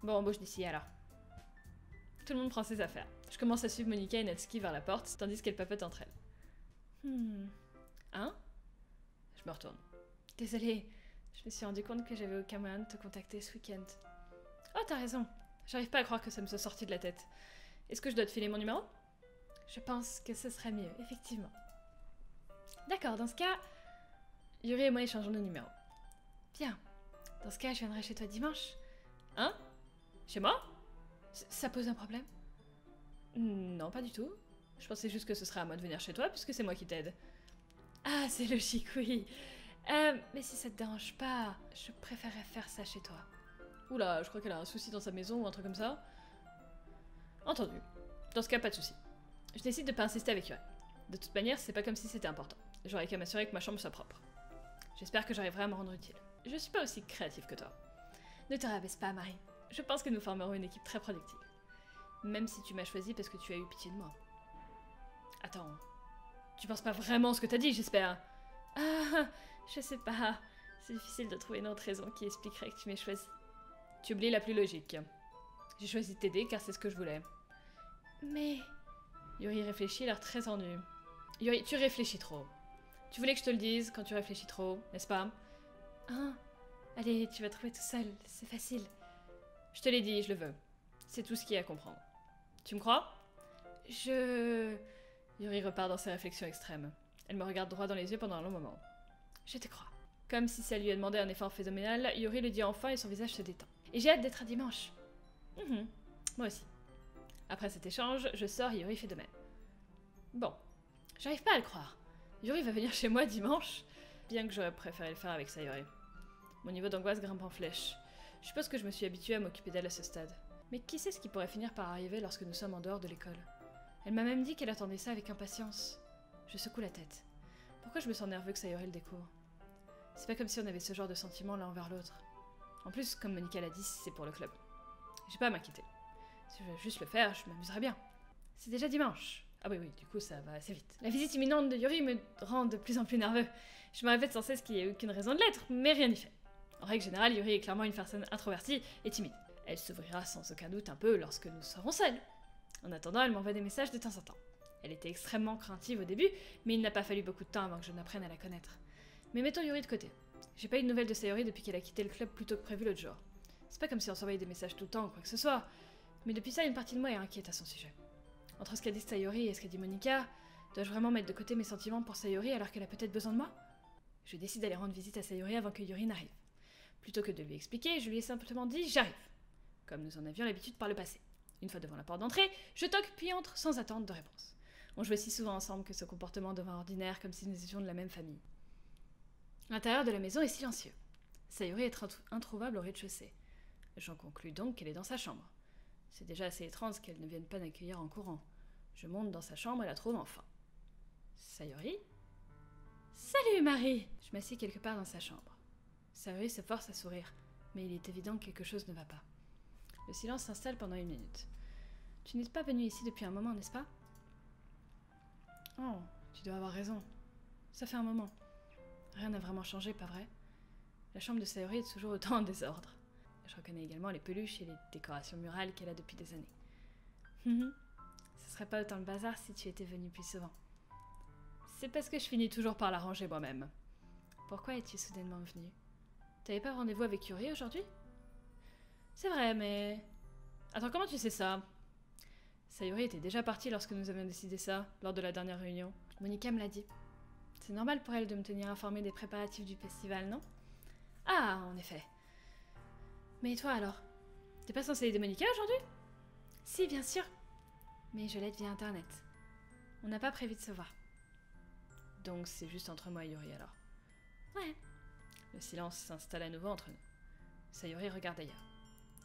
Bon, on bouge d'ici alors. Tout le monde prend ses affaires. Je commence à suivre Monica et Natsuki vers la porte, tandis qu'elles papotent entre elles. Hein? Je me retourne. Désolée, je me suis rendu compte que j'avais aucun moyen de te contacter ce week-end. Oh, t'as raison. J'arrive pas à croire que ça me soit sorti de la tête. Est-ce que je dois te filer mon numéro? Je pense que ce serait mieux, effectivement. D'accord, dans ce cas, Yuri et moi échangeons nos numéros. Bien. Dans ce cas, je viendrai chez toi dimanche. Hein? Chez moi? Ça pose un problème? Non, pas du tout. Je pensais juste que ce serait à moi de venir chez toi, puisque c'est moi qui t'aide. Ah, c'est logique, oui. Mais si ça te dérange pas, je préférerais faire ça chez toi. Oula, je crois qu'elle a un souci dans sa maison ou un truc comme ça. Entendu. Dans ce cas, pas de souci. Je décide de pas insister avec Yuri. De toute manière, c'est pas comme si c'était important. J'aurais qu'à m'assurer que ma chambre soit propre. J'espère que j'arriverai à me rendre utile. Je suis pas aussi créative que toi. Ne te rabaisse pas, Marie. Je pense que nous formerons une équipe très productive. Même si tu m'as choisi parce que tu as eu pitié de moi. Attends, tu penses pas vraiment ce que t'as dit, j'espère? Ah, je sais pas. C'est difficile de trouver une autre raison qui expliquerait que tu m'aies choisi. Tu oublies la plus logique. J'ai choisi de t'aider car c'est ce que je voulais. Mais... Yuri réfléchit, l'air très tendu. Yuri, tu réfléchis trop. Tu voulais que je te le dise quand tu réfléchis trop, n'est-ce pas? Ah, allez, tu vas trouver tout seul, c'est facile. Je te l'ai dit, je le veux. C'est tout ce qu'il y a à comprendre. Tu me crois? Yuri repart dans ses réflexions extrêmes. Elle me regarde droit dans les yeux pendant un long moment. Je te crois. Comme si ça lui a demandé un effort phénoménal, Yuri le dit enfin et son visage se détend. Et j'ai hâte d'être à dimanche. Moi aussi. Après cet échange, je sors et Yuri fait de même. Bon, j'arrive pas à le croire. Yuri va venir chez moi dimanche, bien que j'aurais préféré le faire avec Sayori. Mon niveau d'angoisse grimpe en flèche. Je suppose que je me suis habituée à m'occuper d'elle à ce stade. Mais qui sait ce qui pourrait finir par arriver lorsque nous sommes en dehors de l'école? Elle m'a même dit qu'elle attendait ça avec impatience. Je secoue la tête. Pourquoi je me sens nerveux que Sayori le découvre? C'est pas comme si on avait ce genre de sentiments l'un envers l'autre. En plus, comme Monica l'a dit, c'est pour le club. J'ai pas à m'inquiéter. Si je veux juste le faire, je m'amuserai bien. C'est déjà dimanche. Ah oui, du coup ça va assez vite. La visite imminente de Yuri me rend de plus en plus nerveux. Je me répète sans cesse qu'il n'y a aucune raison de l'être, mais rien n'y fait. En règle générale, Yuri est clairement une personne introvertie et timide. Elle s'ouvrira sans aucun doute un peu lorsque nous serons seuls. En attendant, elle m'envoie des messages de temps en temps. Elle était extrêmement craintive au début, mais il n'a pas fallu beaucoup de temps avant que je n'apprenne à la connaître. Mais mettons Yuri de côté. J'ai pas eu de nouvelles de Sayori depuis qu'elle a quitté le club plus tôt que prévu l'autre jour. C'est pas comme si on s'envoyait des messages tout le temps ou quoi que ce soit, mais depuis ça, une partie de moi est inquiète à son sujet. Entre ce qu'a dit Sayori et ce qu'a dit Monica, dois-je vraiment mettre de côté mes sentiments pour Sayori alors qu'elle a peut-être besoin de moi? Je décide d'aller rendre visite à Sayori avant que Yuri n'arrive. Plutôt que de lui expliquer, je lui ai simplement dit « j'arrive », comme nous en avions l'habitude par le passé. Une fois devant la porte d'entrée, je toque puis entre sans attendre de réponse. On jouait si souvent ensemble que ce comportement devint ordinaire comme si nous étions de la même famille. L'intérieur de la maison est silencieux. Sayori est introuvable au rez-de-chaussée. J'en conclus donc qu'elle est dans sa chambre. C'est déjà assez étrange qu'elle ne vienne pas m'accueillir en courant. Je monte dans sa chambre et la trouve enfin. Sayori? Salut Marie! Je m'assieds quelque part dans sa chambre. Sayori se force à sourire, mais il est évident que quelque chose ne va pas. Le silence s'installe pendant 1 minute. Tu n'es pas venue ici depuis un moment, n'est-ce pas? Oh, tu dois avoir raison. Ça fait un moment. Rien n'a vraiment changé, pas vrai? La chambre de Sayori est toujours autant en désordre. Je reconnais également les peluches et les décorations murales qu'elle a depuis des années. Ce serait pas autant le bazar si tu étais venue plus souvent. C'est parce que je finis toujours par la ranger moi-même. Pourquoi es-tu soudainement venue? T'avais pas rendez-vous avec Yuri aujourd'hui? C'est vrai, mais... Attends, comment tu sais ça? Sayori était déjà partie lorsque nous avions décidé ça, lors de la dernière réunion. Monica me l'a dit. C'est normal pour elle de me tenir informée des préparatifs du festival, non? Ah, en effet. Mais toi alors? T'es pas censée aider Monica aujourd'hui? Si, bien sûr. Mais je l'aide via internet. On n'a pas prévu de se voir. Donc c'est juste entre moi et Yuri alors? Ouais. Le silence s'installe à nouveau entre nous. Sayori regarde ailleurs.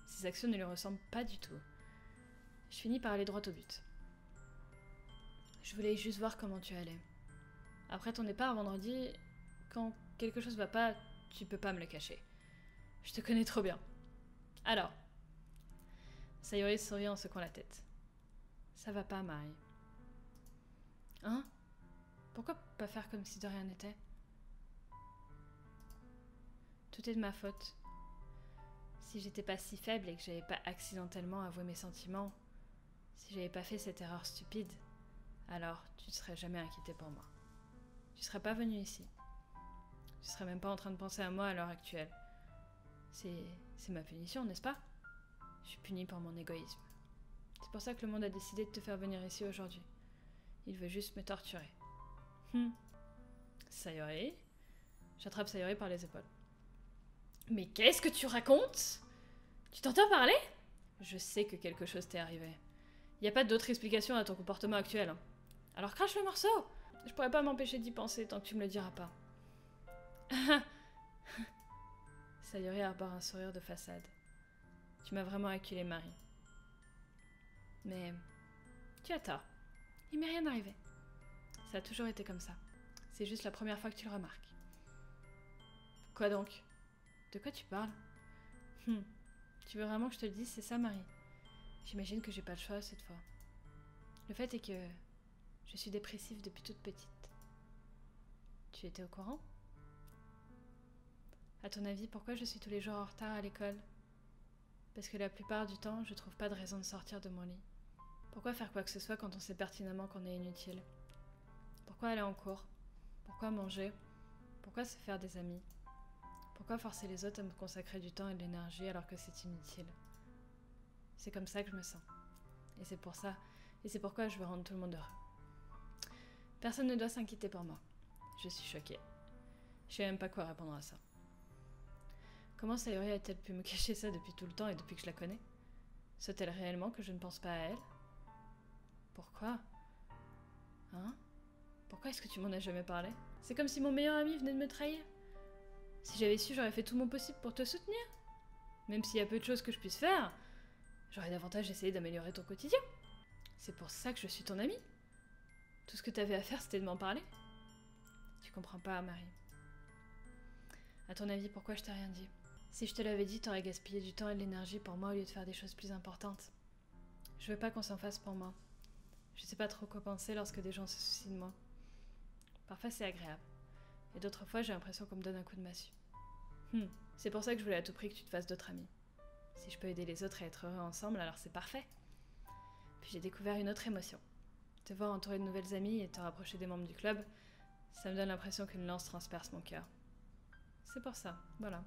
Ses actions ne lui ressemblent pas du tout. Je finis par aller droit au but. Je voulais juste voir comment tu allais. Après ton départ vendredi, quand quelque chose va pas, tu peux pas me le cacher. Je te connais trop bien. Alors? Sayori sourit en secouant la tête. Ça va pas, Marie. Hein? Pourquoi pas faire comme si de rien n'était? Tout est de ma faute. Si j'étais pas si faible et que j'avais pas accidentellement avoué mes sentiments, si j'avais pas fait cette erreur stupide, alors tu ne serais jamais inquiétée pour moi. Tu serais pas venue ici. Tu serais même pas en train de penser à moi à l'heure actuelle. C'est ma punition, n'est-ce pas? Je suis punie pour mon égoïsme. C'est pour ça que le monde a décidé de te faire venir ici aujourd'hui. Il veut juste me torturer. Sayori? J'attrape Sayori par les épaules. Mais qu'est-ce que tu racontes? Tu t'entends parler? Je sais que quelque chose t'est arrivé. Y a pas d'autre explication à ton comportement actuel. Hein. Alors crache le morceau! Je pourrais pas m'empêcher d'y penser tant que tu me le diras pas. Sayori arbore un sourire de façade. Tu m'as vraiment acculé, Marie. Mais tu as tort. Il m'est rien arrivé. Ça a toujours été comme ça. C'est juste la première fois que tu le remarques. Quoi donc? De quoi tu parles? Tu veux vraiment que je te le dise, c'est ça, Marie? J'imagine que j'ai pas le choix cette fois. Le fait est que je suis dépressive depuis toute petite. Tu étais au courant? À ton avis, pourquoi je suis tous les jours en retard à l'école? Parce que la plupart du temps, je trouve pas de raison de sortir de mon lit. Pourquoi faire quoi que ce soit quand on sait pertinemment qu'on est inutile? Pourquoi aller en cours? Pourquoi manger? Pourquoi se faire des amis? Pourquoi forcer les autres à me consacrer du temps et de l'énergie alors que c'est inutile? C'est comme ça que je me sens. Et c'est pour ça, et c'est pourquoi je veux rendre tout le monde heureux. Personne ne doit s'inquiéter pour moi. Je suis choquée. Je sais même pas quoi répondre à ça. Comment Sayori a-t-elle pu me cacher ça depuis tout le temps et depuis que je la connais? Sait-elle réellement que je ne pense pas à elle? Pourquoi? Hein? Pourquoi est-ce que tu m'en as jamais parlé? C'est comme si mon meilleur ami venait de me trahir. Si j'avais su, j'aurais fait tout mon possible pour te soutenir. Même s'il y a peu de choses que je puisse faire, j'aurais davantage essayé d'améliorer ton quotidien. C'est pour ça que je suis ton amie. Tout ce que t'avais à faire, c'était de m'en parler. Tu comprends pas, Marie. À ton avis, pourquoi je t'ai rien dit? Si je te l'avais dit, t'aurais gaspillé du temps et de l'énergie pour moi au lieu de faire des choses plus importantes. Je veux pas qu'on s'en fasse pour moi. Je sais pas trop quoi penser lorsque des gens se soucient de moi. Parfois c'est agréable. Et d'autres fois j'ai l'impression qu'on me donne un coup de massue. C'est pour ça que je voulais à tout prix que tu te fasses d'autres amis. Si je peux aider les autres à être heureux ensemble, alors c'est parfait. Puis j'ai découvert une autre émotion. Te voir entouré de nouvelles amies et te rapprocher des membres du club, ça me donne l'impression qu'une lance transperce mon cœur. C'est pour ça, voilà.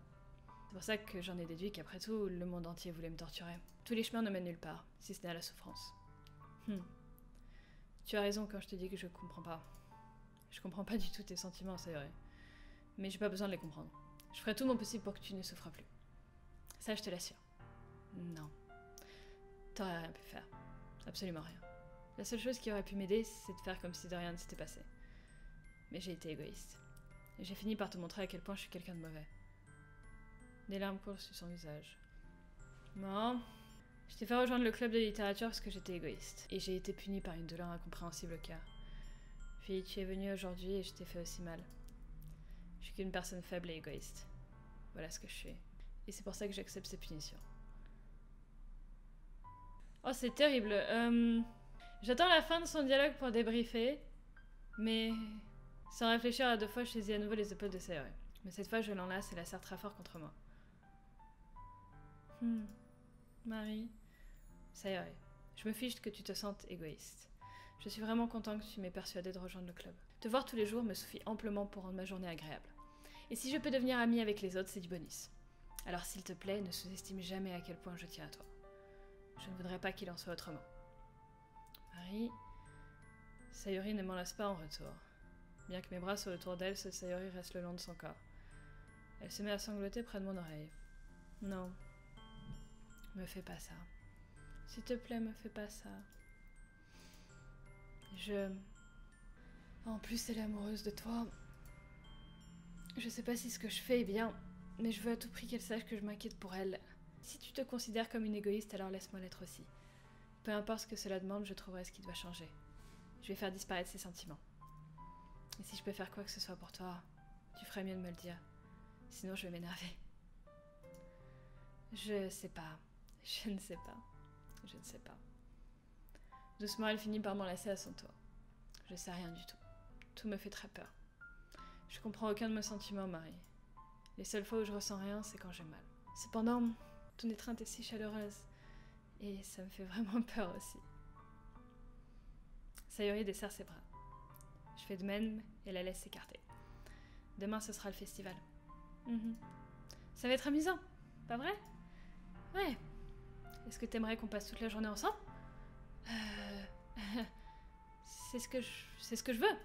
C'est pour ça que j'en ai déduit qu'après tout, le monde entier voulait me torturer. Tous les chemins ne mènent nulle part, si ce n'est à la souffrance. Tu as raison quand je te dis que je comprends pas. Je comprends pas du tout tes sentiments, c'est vrai. Mais j'ai pas besoin de les comprendre. Je ferai tout mon possible pour que tu ne souffres plus. Ça, je te l'assure. Non. T'aurais rien pu faire. Absolument rien. La seule chose qui aurait pu m'aider, c'est de faire comme si de rien ne s'était passé. Mais j'ai été égoïste. Et j'ai fini par te montrer à quel point je suis quelqu'un de mauvais. Des larmes coulent sur son visage. Non. Je t'ai fait rejoindre le club de littérature parce que j'étais égoïste. Et j'ai été punie par une douleur incompréhensible au cœur. Puis tu es venue aujourd'hui et je t'ai fait aussi mal. Je suis qu'une personne faible et égoïste. Voilà ce que je suis. Et c'est pour ça que j'accepte ces punitions. Oh, c'est terrible. J'attends la fin de son dialogue pour débriefer. Mais sans réfléchir à deux fois, je saisis à nouveau les épaules de Sayori. Mais cette fois, je l'enlace et la serre très fort contre moi. Marie. Sayori, je me fiche que tu te sentes égoïste. Je suis vraiment content que tu m'aies persuadée de rejoindre le club. Te voir tous les jours me suffit amplement pour rendre ma journée agréable. Et si je peux devenir amie avec les autres, c'est du bonus. Alors s'il te plaît, ne sous-estime jamais à quel point je tiens à toi. Je ne voudrais pas qu'il en soit autrement. Marie... Sayori ne m'en laisse pas en retour. Bien que mes bras soient autour d'elle, ce Sayori reste le long de son corps. Elle se met à sangloter près de mon oreille. Non. Me fais pas ça. S'il te plaît, me fais pas ça. En plus, elle est amoureuse de toi. Je sais pas si ce que je fais est bien, mais je veux à tout prix qu'elle sache que je m'inquiète pour elle. Si tu te considères comme une égoïste, alors laisse-moi l'être aussi. Peu importe ce que cela demande, je trouverai ce qui doit changer. Je vais faire disparaître ses sentiments. Et si je peux faire quoi que ce soit pour toi, tu ferais mieux de me le dire. Sinon, je vais m'énerver. Je sais pas. Je ne sais pas. Je ne sais pas. Doucement, elle finit par m'enlacer à son tour. Je sais rien du tout. Tout me fait très peur. Je comprends aucun de mes sentiments, Marie. Les seules fois où je ressens rien, c'est quand j'ai mal. Cependant, ton étreinte est si chaleureuse. Et ça me fait vraiment peur aussi. Sayori desserre ses bras. Je fais de même et la laisse s'écarter. Demain, ce sera le festival. Ça va être amusant, pas vrai? Ouais. Est-ce que t'aimerais qu'on passe toute la journée ensemble? C'est ce que je veux.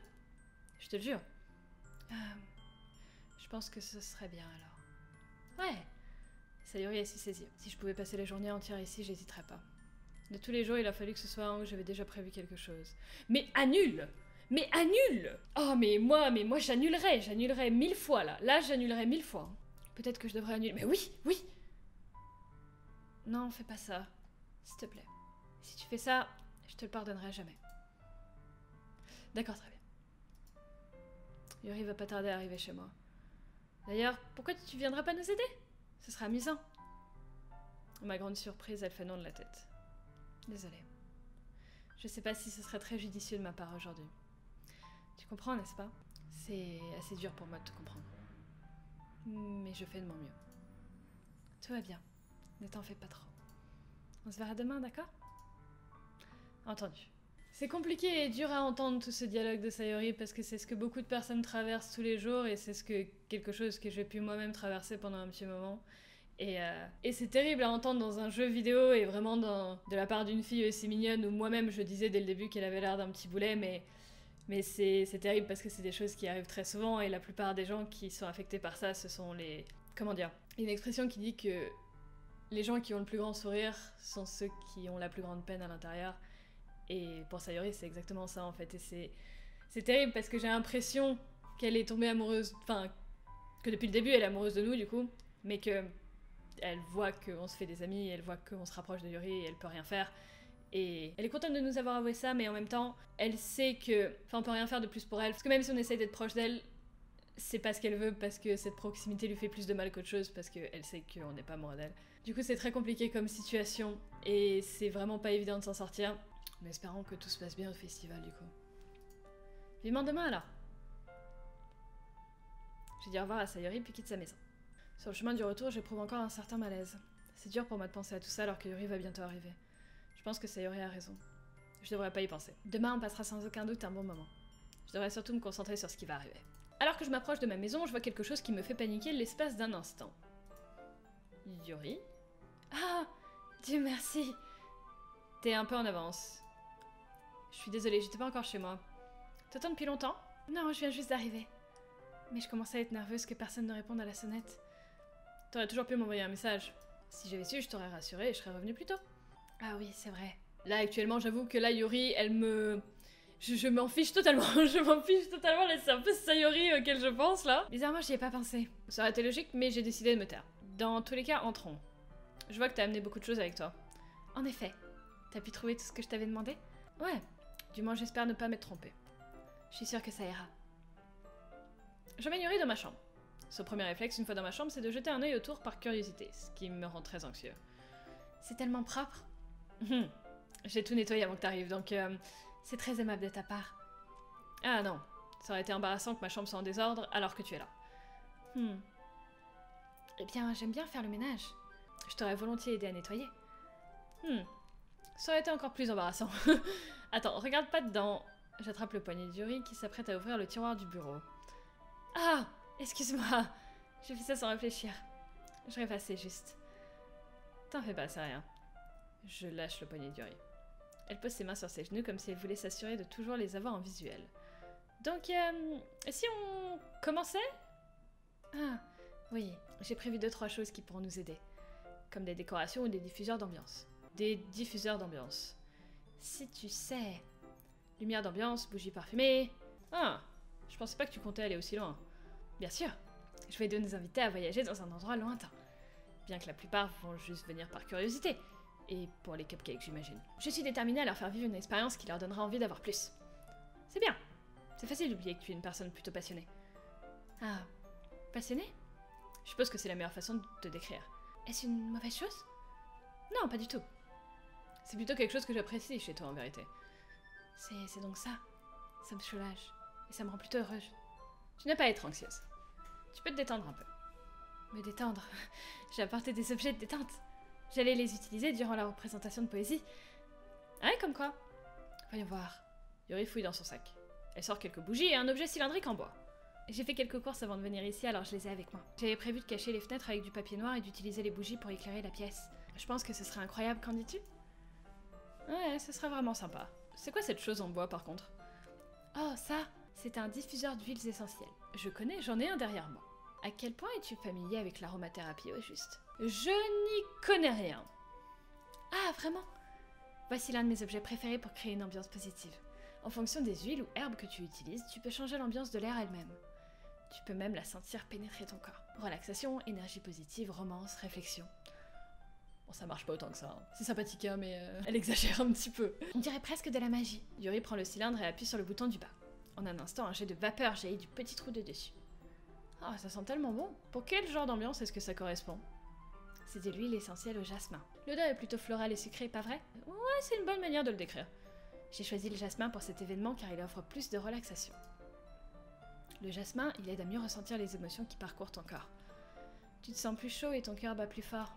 Je te le jure. Je pense que ce serait bien alors. Ouais. Sayori assit ses yeux. Si je pouvais passer la journée entière ici, j'hésiterais pas. De tous les jours, il a fallu que ce soit un où j'avais déjà prévu quelque chose. Mais annule! Mais annule! Oh, mais moi j'annulerais 1000 fois là. Là, j'annulerais 1000 fois. Peut-être que je devrais annuler. Mais oui, oui! Non, fais pas ça. S'il te plaît. Si tu fais ça, je te le pardonnerai jamais. D'accord, très bien. Yuri va pas tarder à arriver chez moi. D'ailleurs, pourquoi tu viendras pas nous aider? Ce sera amusant. À ma grande surprise, elle fait non de la tête. Désolée. Je sais pas si ce serait très judicieux de ma part aujourd'hui. Tu comprends, n'est-ce pas? C'est assez dur pour moi de te comprendre. Mais je fais de mon mieux. Tout va bien. Ne t'en fais pas trop. On se verra demain, d'accord? Entendu. C'est compliqué et dur à entendre tout ce dialogue de Sayori parce que c'est ce que beaucoup de personnes traversent tous les jours et c'est quelque chose que j'ai pu moi-même traverser pendant un petit moment. Et c'est terrible à entendre dans un jeu vidéo et vraiment de la part d'une fille aussi mignonne où moi-même je disais dès le début qu'elle avait l'air d'un petit boulet, mais c'est terrible parce que c'est des choses qui arrivent très souvent et la plupart des gens qui sont affectés par ça, ce sont les... Comment dire? Une expression qui dit que les gens qui ont le plus grand sourire sont ceux qui ont la plus grande peine à l'intérieur. Et pour Sayori, c'est exactement ça en fait. Et c'est terrible parce que j'ai l'impression qu'elle est tombée amoureuse... Enfin, que depuis le début elle est amoureuse de nous du coup, mais que... Elle voit qu'on se fait des amis, elle voit qu'on se rapproche de Yuri et elle peut rien faire. Et elle est contente de nous avoir avoué ça, mais en même temps, elle sait que... Enfin, on peut rien faire de plus pour elle. Parce que même si on essaye d'être proche d'elle, c'est pas ce qu'elle veut, parce que cette proximité lui fait plus de mal qu'autre chose, parce qu'elle sait qu'on n'est pas amoureux d'elle. Du coup, c'est très compliqué comme situation, et c'est vraiment pas évident de s'en sortir. Mais espérons que tout se passe bien au festival, du coup. Vivement demain, alors. J'ai dit au revoir à Sayori, puis quitte sa maison. Sur le chemin du retour, j'éprouve encore un certain malaise. C'est dur pour moi de penser à tout ça alors que Yuri va bientôt arriver. Je pense que Sayori a raison. Je devrais pas y penser. Demain, on passera sans aucun doute un bon moment. Je devrais surtout me concentrer sur ce qui va arriver. Alors que je m'approche de ma maison, je vois quelque chose qui me fait paniquer l'espace d'un instant. Yuri? Ah! Dieu merci! T'es un peu en avance. Je suis désolée, j'étais pas encore chez moi. T'attends depuis longtemps? Non, je viens juste d'arriver. Mais je commençais à être nerveuse que personne ne réponde à la sonnette. T'aurais toujours pu m'envoyer un message. Si j'avais su, je t'aurais rassurée et je serais revenue plus tôt. Ah oui, c'est vrai. Là, actuellement, j'avoue que là, Yuri, elle me... Je m'en fiche totalement. Je m'en fiche totalement. Là, c'est un peu Sayori auquel je pense, là. Bizarrement, j'y ai pas pensé. Ça aurait été logique, mais j'ai décidé de me taire. Dans tous les cas, entrons. Je vois que t'as amené beaucoup de choses avec toi. En effet. T'as pu trouver tout ce que je t'avais demandé? Ouais. Du moins, j'espère ne pas m'être trompée. Je suis sûre que ça ira. J'emmène Yuri dans ma chambre. Son premier réflexe, une fois dans ma chambre, c'est de jeter un œil autour par curiosité, ce qui me rend très anxieux. C'est tellement propre. J'ai tout nettoyé avant que t'arrives, donc c'est très aimable de ta part. Ah non, ça aurait été embarrassant que ma chambre soit en désordre alors que tu es là. Eh bien, j'aime bien faire le ménage. Je t'aurais volontiers aidé à nettoyer. Ça aurait été encore plus embarrassant. Attends, regarde pas dedans. J'attrape le poignet d'Yuri qui s'apprête à ouvrir le tiroir du bureau. Ah! Excuse-moi, j'ai fait ça sans réfléchir. Je rêvassais juste. T'en fais pas, c'est rien. Je lâche le poignet d'Yuri. Elle pose ses mains sur ses genoux comme si elle voulait s'assurer de toujours les avoir en visuel. Donc, si on commençait? Ah, oui, j'ai prévu 2-3 choses qui pourront nous aider. Comme des décorations ou des diffuseurs d'ambiance. Des diffuseurs d'ambiance. Si tu sais... Lumière d'ambiance, bougies parfumées... Ah, je pensais pas que tu comptais aller aussi loin. Bien sûr, je vais aider nos invités à voyager dans un endroit lointain. Bien que la plupart vont juste venir par curiosité. Et pour les cupcakes, j'imagine. Je suis déterminée à leur faire vivre une expérience qui leur donnera envie d'avoir plus. C'est bien. C'est facile d'oublier que tu es une personne plutôt passionnée. Ah, passionnée? Je suppose que c'est la meilleure façon de te décrire. Est-ce une mauvaise chose? Non, pas du tout. C'est plutôt quelque chose que j'apprécie chez toi en vérité. C'est donc ça. Ça me soulage. Et ça me rend plutôt heureuse. Tu n'as pas à être anxieuse. Tu peux te détendre un peu. Me détendre? J'ai apporté des objets de détente. J'allais les utiliser durant la représentation de poésie. Ouais, comme quoi? Voyons voir. Yuri fouille dans son sac. Elle sort quelques bougies et un objet cylindrique en bois. J'ai fait quelques courses avant de venir ici, alors je les ai avec moi. J'avais prévu de cacher les fenêtres avec du papier noir et d'utiliser les bougies pour éclairer la pièce. Je pense que ce serait incroyable, qu'en dis-tu? Ouais, ce serait vraiment sympa. C'est quoi cette chose en bois, par contre? Oh, ça, c'est un diffuseur d'huiles essentielles. Je connais, j'en ai un derrière moi. À quel point es-tu familier avec l'aromathérapie au juste? Je n'y connais rien. Ah, vraiment? Voici l'un de mes objets préférés pour créer une ambiance positive. En fonction des huiles ou herbes que tu utilises, tu peux changer l'ambiance de l'air elle-même. Tu peux même la sentir pénétrer ton corps. Relaxation, énergie positive, romance, réflexion. Bon, ça marche pas autant que ça. Hein. C'est sympathique, hein, mais elle exagère un petit peu. On dirait presque de la magie. Yuri prend le cylindre et appuie sur le bouton du bas. En un instant, un jet de vapeur jaillit du petit trou de dessus. Ah, ça sent tellement bon. Pour quel genre d'ambiance est-ce que ça correspond? C'est de l'huile essentielle au jasmin. L'odeur est plutôt florale et sucrée, pas vrai? Ouais, c'est une bonne manière de le décrire. J'ai choisi le jasmin pour cet événement car il offre plus de relaxation. Le jasmin, il aide à mieux ressentir les émotions qui parcourent ton corps. Tu te sens plus chaud et ton cœur bat plus fort.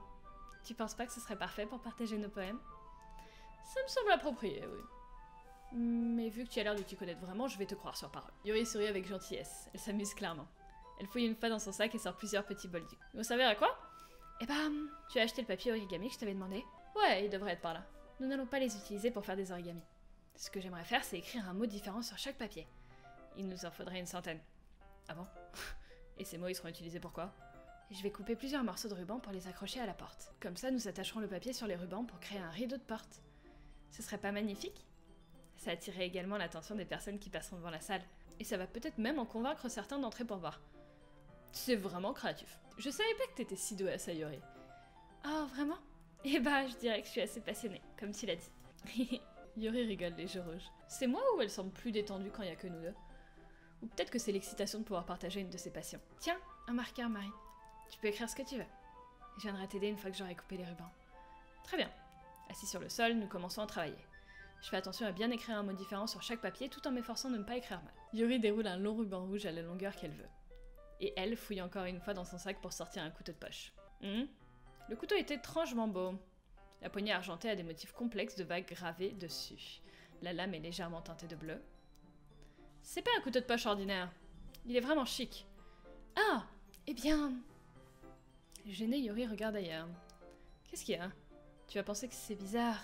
Tu penses pas que ce serait parfait pour partager nos poèmes? Ça me semble approprié, oui. Mais vu que tu as l'air de t'y connaître vraiment, je vais te croire sur parole. Yuri sourit avec gentillesse. Elle s'amuse clairement. Elle fouille une fois dans son sac et sort plusieurs petits bols du. Vous savez à quoi? Eh ben, tu as acheté le papier origami que je t'avais demandé? Ouais, il devrait être par là. Nous n'allons pas les utiliser pour faire des origamis. Ce que j'aimerais faire, c'est écrire un mot différent sur chaque papier. Il nous en faudrait une centaine. Ah bon? Et ces mots, ils seront utilisés pour quoi? Je vais couper plusieurs morceaux de ruban pour les accrocher à la porte. Comme ça, nous attacherons le papier sur les rubans pour créer un rideau de porte. Ce serait pas magnifique? Ça attirerait également l'attention des personnes qui passeront devant la salle. Et ça va peut-être même en convaincre certains d'entrer pour voir. C'est vraiment créatif. Je savais pas que t'étais si douée à Sayori. Oh, vraiment? Eh bah, je dirais que je suis assez passionnée, comme tu l'as dit. Yuri rigole les yeux rouges. C'est moi ou elle semble plus détendue quand il y a que nous deux? Ou peut-être que c'est l'excitation de pouvoir partager une de ses passions. Tiens, un marqueur, Marie. Tu peux écrire ce que tu veux. Je viendrai t'aider une fois que j'aurai coupé les rubans. Très bien. Assis sur le sol, nous commençons à travailler. Je fais attention à bien écrire un mot différent sur chaque papier tout en m'efforçant de ne pas écrire mal. Yuri déroule un long ruban rouge à la longueur qu'elle veut. Et elle fouille encore une fois dans son sac pour sortir un couteau de poche. Le couteau est étrangement beau. La poignée argentée a des motifs complexes de vagues gravées dessus. La lame est légèrement teintée de bleu. C'est pas un couteau de poche ordinaire. Il est vraiment chic. Ah, eh bien... Gêné, Yuri regarde ailleurs. Qu'est-ce qu'il y a? Tu vas penser que c'est bizarre.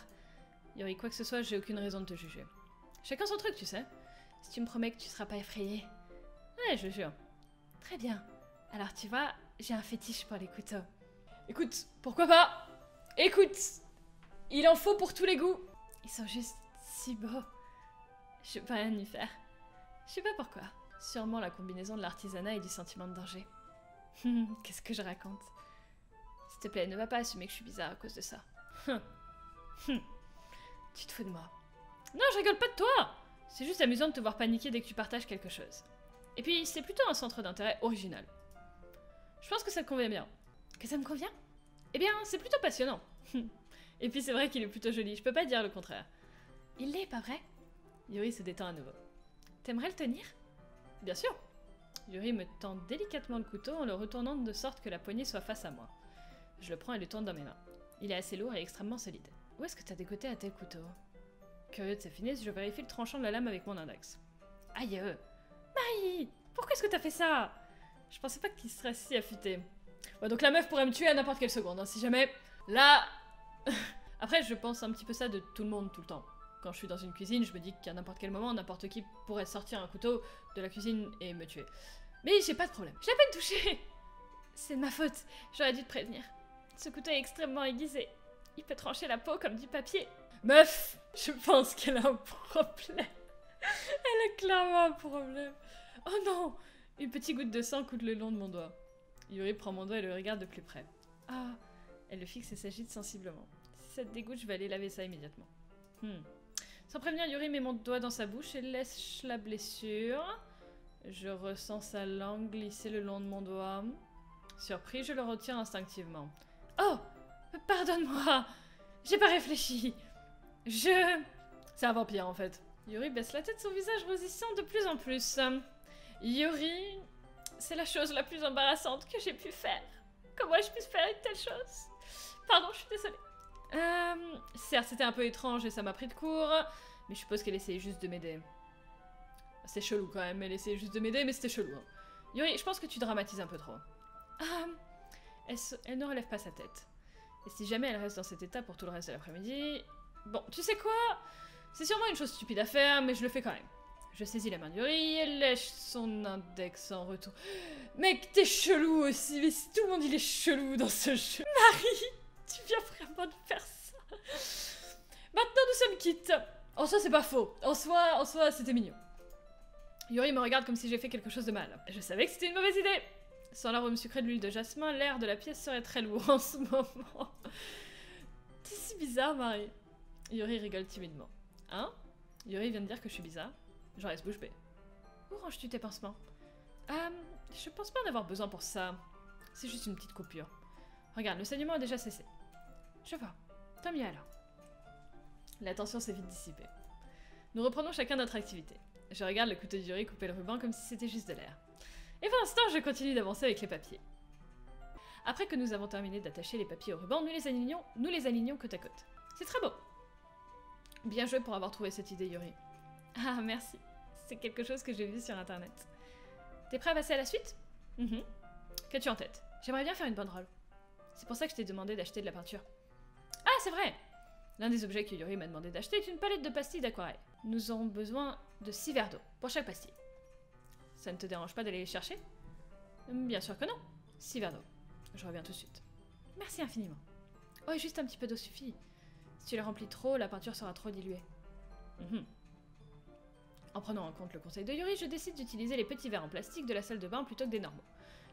Yuri, quoi que ce soit, j'ai aucune raison de te juger. Chacun son truc, tu sais. Si tu me promets que tu seras pas effrayée. Ouais, je jure. Très bien. Alors tu vois, j'ai un fétiche pour les couteaux. Écoute, pourquoi pas? Écoute, il en faut pour tous les goûts. Ils sont juste si beaux. Je peux pas rien y faire. Je sais pas pourquoi. Sûrement la combinaison de l'artisanat et du sentiment de danger. Qu'est-ce que je raconte? S'il te plaît, ne va pas assumer que je suis bizarre à cause de ça. Tu te fous de moi. Non, je rigole pas de toi. C'est juste amusant de te voir paniquer dès que tu partages quelque chose. Et puis, c'est plutôt un centre d'intérêt original. Je pense que ça te convient bien. Que ça me convient? Eh bien, c'est plutôt passionnant. Et puis c'est vrai qu'il est plutôt joli, je peux pas dire le contraire. Il l'est, pas vrai? Yuri se détend à nouveau. T'aimerais le tenir? Bien sûr. Yuri me tend délicatement le couteau en le retournant de sorte que la poignée soit face à moi. Je le prends et le tourne dans mes mains. Il est assez lourd et extrêmement solide. Où est-ce que t'as dégoté à tel couteau? Curieux de sa finesse, je vérifie le tranchant de la lame avec mon index. Aïe! Marie! Pourquoi est-ce que t'as fait ça? Je pensais pas qu'il serait si affûté. Ouais, donc la meuf pourrait me tuer à n'importe quelle seconde, hein, si jamais... Là... Après, je pense un petit peu ça de tout le monde, tout le temps. Quand je suis dans une cuisine, je me dis qu'à n'importe quel moment, n'importe qui pourrait sortir un couteau de la cuisine et me tuer. Mais j'ai pas de problème. Je l'ai à peine touché. C'est de ma faute. J'aurais dû te prévenir. Ce couteau est extrêmement aiguisé. Il peut trancher la peau comme du papier. Meuf, je pense qu'elle a un problème. Elle a clairement un problème. Oh non! Une petite goutte de sang coule le long de mon doigt. Yuri prend mon doigt et le regarde de plus près. Ah, elle le fixe et s'agite sensiblement. Si ça te dégoûte, je vais aller laver ça immédiatement. Sans prévenir, Yuri met mon doigt dans sa bouche et lèche la blessure. Je ressens sa langue glisser le long de mon doigt. Surpris, je le retire instinctivement. Oh! Pardonne-moi! J'ai pas réfléchi. C'est un vampire en fait. Yuri baisse la tête, son visage rougissant de plus en plus. Yuri, c'est la chose la plus embarrassante que j'ai pu faire. Comment ai-je pu faire une telle chose? Pardon, je suis désolée. Certes, c'était un peu étrange et ça m'a pris de court, mais je suppose qu'elle essayait juste de m'aider. C'est chelou quand même, elle essayait juste de m'aider, mais c'était chelou. Hein. Yuri, je pense que tu dramatises un peu trop. Elle ne relève pas sa tête. Et si jamais elle reste dans cet état pour tout le reste de l'après-midi... Bon, tu sais quoi? C'est sûrement une chose stupide à faire, mais je le fais quand même. Je saisis la main de Yuri et lèche son index en retour. Mec, t'es chelou aussi, mais si tout le monde il est chelou dans ce jeu. Marie, tu viens vraiment de faire ça. Maintenant nous sommes quittes. En soi c'est pas faux, en soi c'était mignon. Yuri me regarde comme si j'ai fait quelque chose de mal. Je savais que c'était une mauvaise idée. Sans l'arôme sucré de l'huile de jasmin, l'air de la pièce serait très lourd en ce moment. T'es si bizarre, Marie. Yuri rigole timidement. Hein? Yuri vient de dire que je suis bizarre. J'en reste bouche bée. Où ranges-tu tes pansements? Je pense pas en avoir besoin pour ça. C'est juste une petite coupure. Regarde, le saignement a déjà cessé. Je vois. Tant mieux alors. La tension s'est vite dissipée. Nous reprenons chacun notre activité. Je regarde le couteau d'Yuri couper le ruban comme si c'était juste de l'air. Et pour l'instant, je continue d'avancer avec les papiers. Après que nous avons terminé d'attacher les papiers au ruban, nous les alignons côte à côte. C'est très beau. Bien joué pour avoir trouvé cette idée, Yuri. Ah, merci. C'est quelque chose que j'ai vu sur internet. T'es prêt à passer à la suite? Qu'as-tu en tête? J'aimerais bien faire une banderole. C'est pour ça que je t'ai demandé d'acheter de la peinture. Ah, c'est vrai! L'un des objets que Yuri m'a demandé d'acheter est une palette de pastilles d'aquarelle. Nous aurons besoin de 6 verres d'eau pour chaque pastille. Ça ne te dérange pas d'aller les chercher? Bien sûr que non. 6 verres d'eau. Je reviens tout de suite. Merci infiniment. Oh, et juste un petit peu d'eau suffit. Si tu les remplis trop, la peinture sera trop diluée. En prenant en compte le conseil de Yuri, je décide d'utiliser les petits verres en plastique de la salle de bain plutôt que des normaux.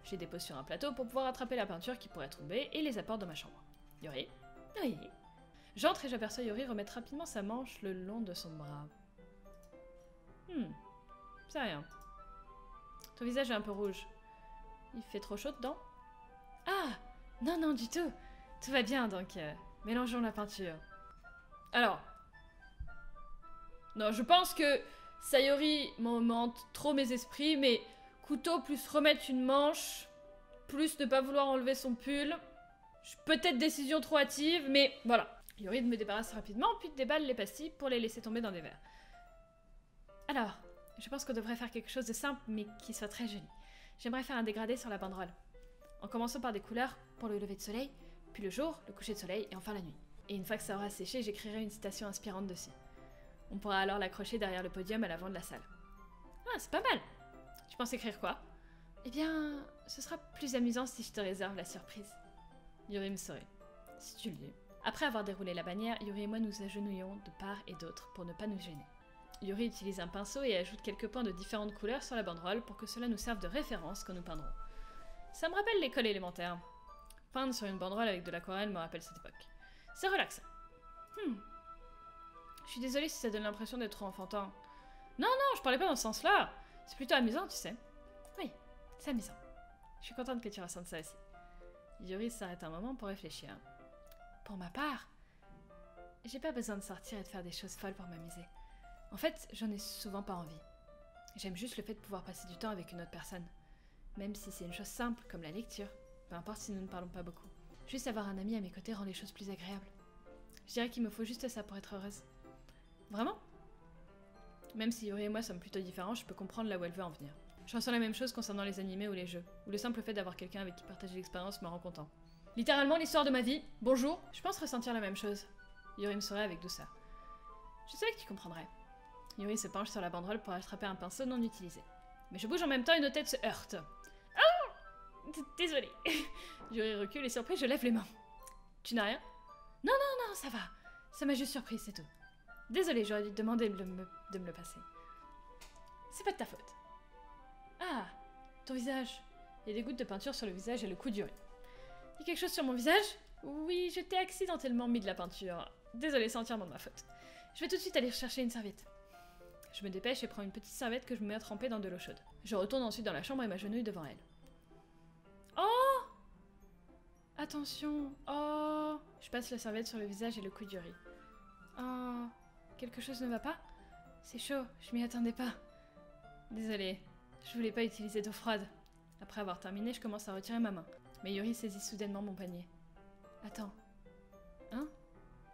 Je les dépose sur un plateau pour pouvoir attraper la peinture qui pourrait tomber et les apporte dans ma chambre. Yuri? Oui. J'entre et j'aperçois Yuri remettre rapidement sa manche le long de son bras. C'est rien. Ton visage est un peu rouge. Il fait trop chaud dedans? Ah! Non, non, du tout. Tout va bien, donc mélangeons la peinture. Alors... Non, je pense que Sayori m'aumente trop mes esprits, mais couteau plus remettre une manche, plus ne pas vouloir enlever son pull. Peut-être décision trop hâtive, mais voilà. Yuri me débarrasse rapidement, puis déballe les pastilles pour les laisser tomber dans des verres. Alors, je pense qu'on devrait faire quelque chose de simple, mais qui soit très joli. J'aimerais faire un dégradé sur la banderole. En commençant par des couleurs pour le lever de soleil, puis le jour, le coucher de soleil et enfin la nuit. Et une fois que ça aura séché, j'écrirai une citation inspirante dessus. On pourra alors l'accrocher derrière le podium à l'avant de la salle. Ah, c'est pas mal! Tu penses écrire quoi? Eh bien, ce sera plus amusant si je te réserve la surprise. Yuri me sourit. Si tu le dis. Après avoir déroulé la bannière, Yuri et moi nous agenouillons de part et d'autre pour ne pas nous gêner. Yuri utilise un pinceau et ajoute quelques points de différentes couleurs sur la banderole pour que cela nous serve de référence quand nous peindrons. Ça me rappelle l'école élémentaire. Peindre sur une banderole avec de l'aquarelle me rappelle cette époque. C'est relaxant. Je suis désolée si ça donne l'impression d'être trop enfantin. Non, non, je parlais pas dans ce sens-là. C'est plutôt amusant, tu sais. Oui, c'est amusant. Je suis contente que tu ressentes ça aussi. Yuri s'arrête un moment pour réfléchir. Pour ma part, j'ai pas besoin de sortir et de faire des choses folles pour m'amuser. En fait, j'en ai souvent pas envie. J'aime juste le fait de pouvoir passer du temps avec une autre personne. Même si c'est une chose simple, comme la lecture. Peu importe si nous ne parlons pas beaucoup. Juste avoir un ami à mes côtés rend les choses plus agréables. Je dirais qu'il me faut juste ça pour être heureuse. Vraiment? Même si Yuri et moi sommes plutôt différents, je peux comprendre là où elle veut en venir. Je ressens la même chose concernant les animés ou les jeux, où le simple fait d'avoir quelqu'un avec qui partager l'expérience me rend content. Littéralement l'histoire de ma vie, bonjour, je pense ressentir la même chose. Yuri me sourit avec douceur. Je savais que tu comprendrais. Yuri se penche sur la banderole pour attraper un pinceau non utilisé. Mais je bouge en même temps et nos têtes se heurtent. Ah! Désolée. Yuri recule et surpris, je lève les mains. Tu n'as rien? Non, non, non, ça va. Ça m'a juste surprise, c'est tout. Désolée, j'aurais dû te demander de me le passer. C'est pas de ta faute. Ah, ton visage. Il y a des gouttes de peinture sur le visage et le cou d'Yuri. Il y a quelque chose sur mon visage? Oui, je t'ai accidentellement mis de la peinture. Désolée, c'est entièrement de ma faute. Je vais tout de suite aller chercher une serviette. Je me dépêche et prends une petite serviette que je me mets à tremper dans de l'eau chaude. Je retourne ensuite dans la chambre et m'agenouille devant elle. Oh! Attention! Oh! Je passe la serviette sur le visage et le cou d'Yuri. Oh! Quelque chose ne va pas? C'est chaud, je m'y attendais pas. Désolée, je voulais pas utiliser d'eau froide. Après avoir terminé, je commence à retirer ma main. Mais Yuri saisit soudainement mon poignet. Attends. Hein?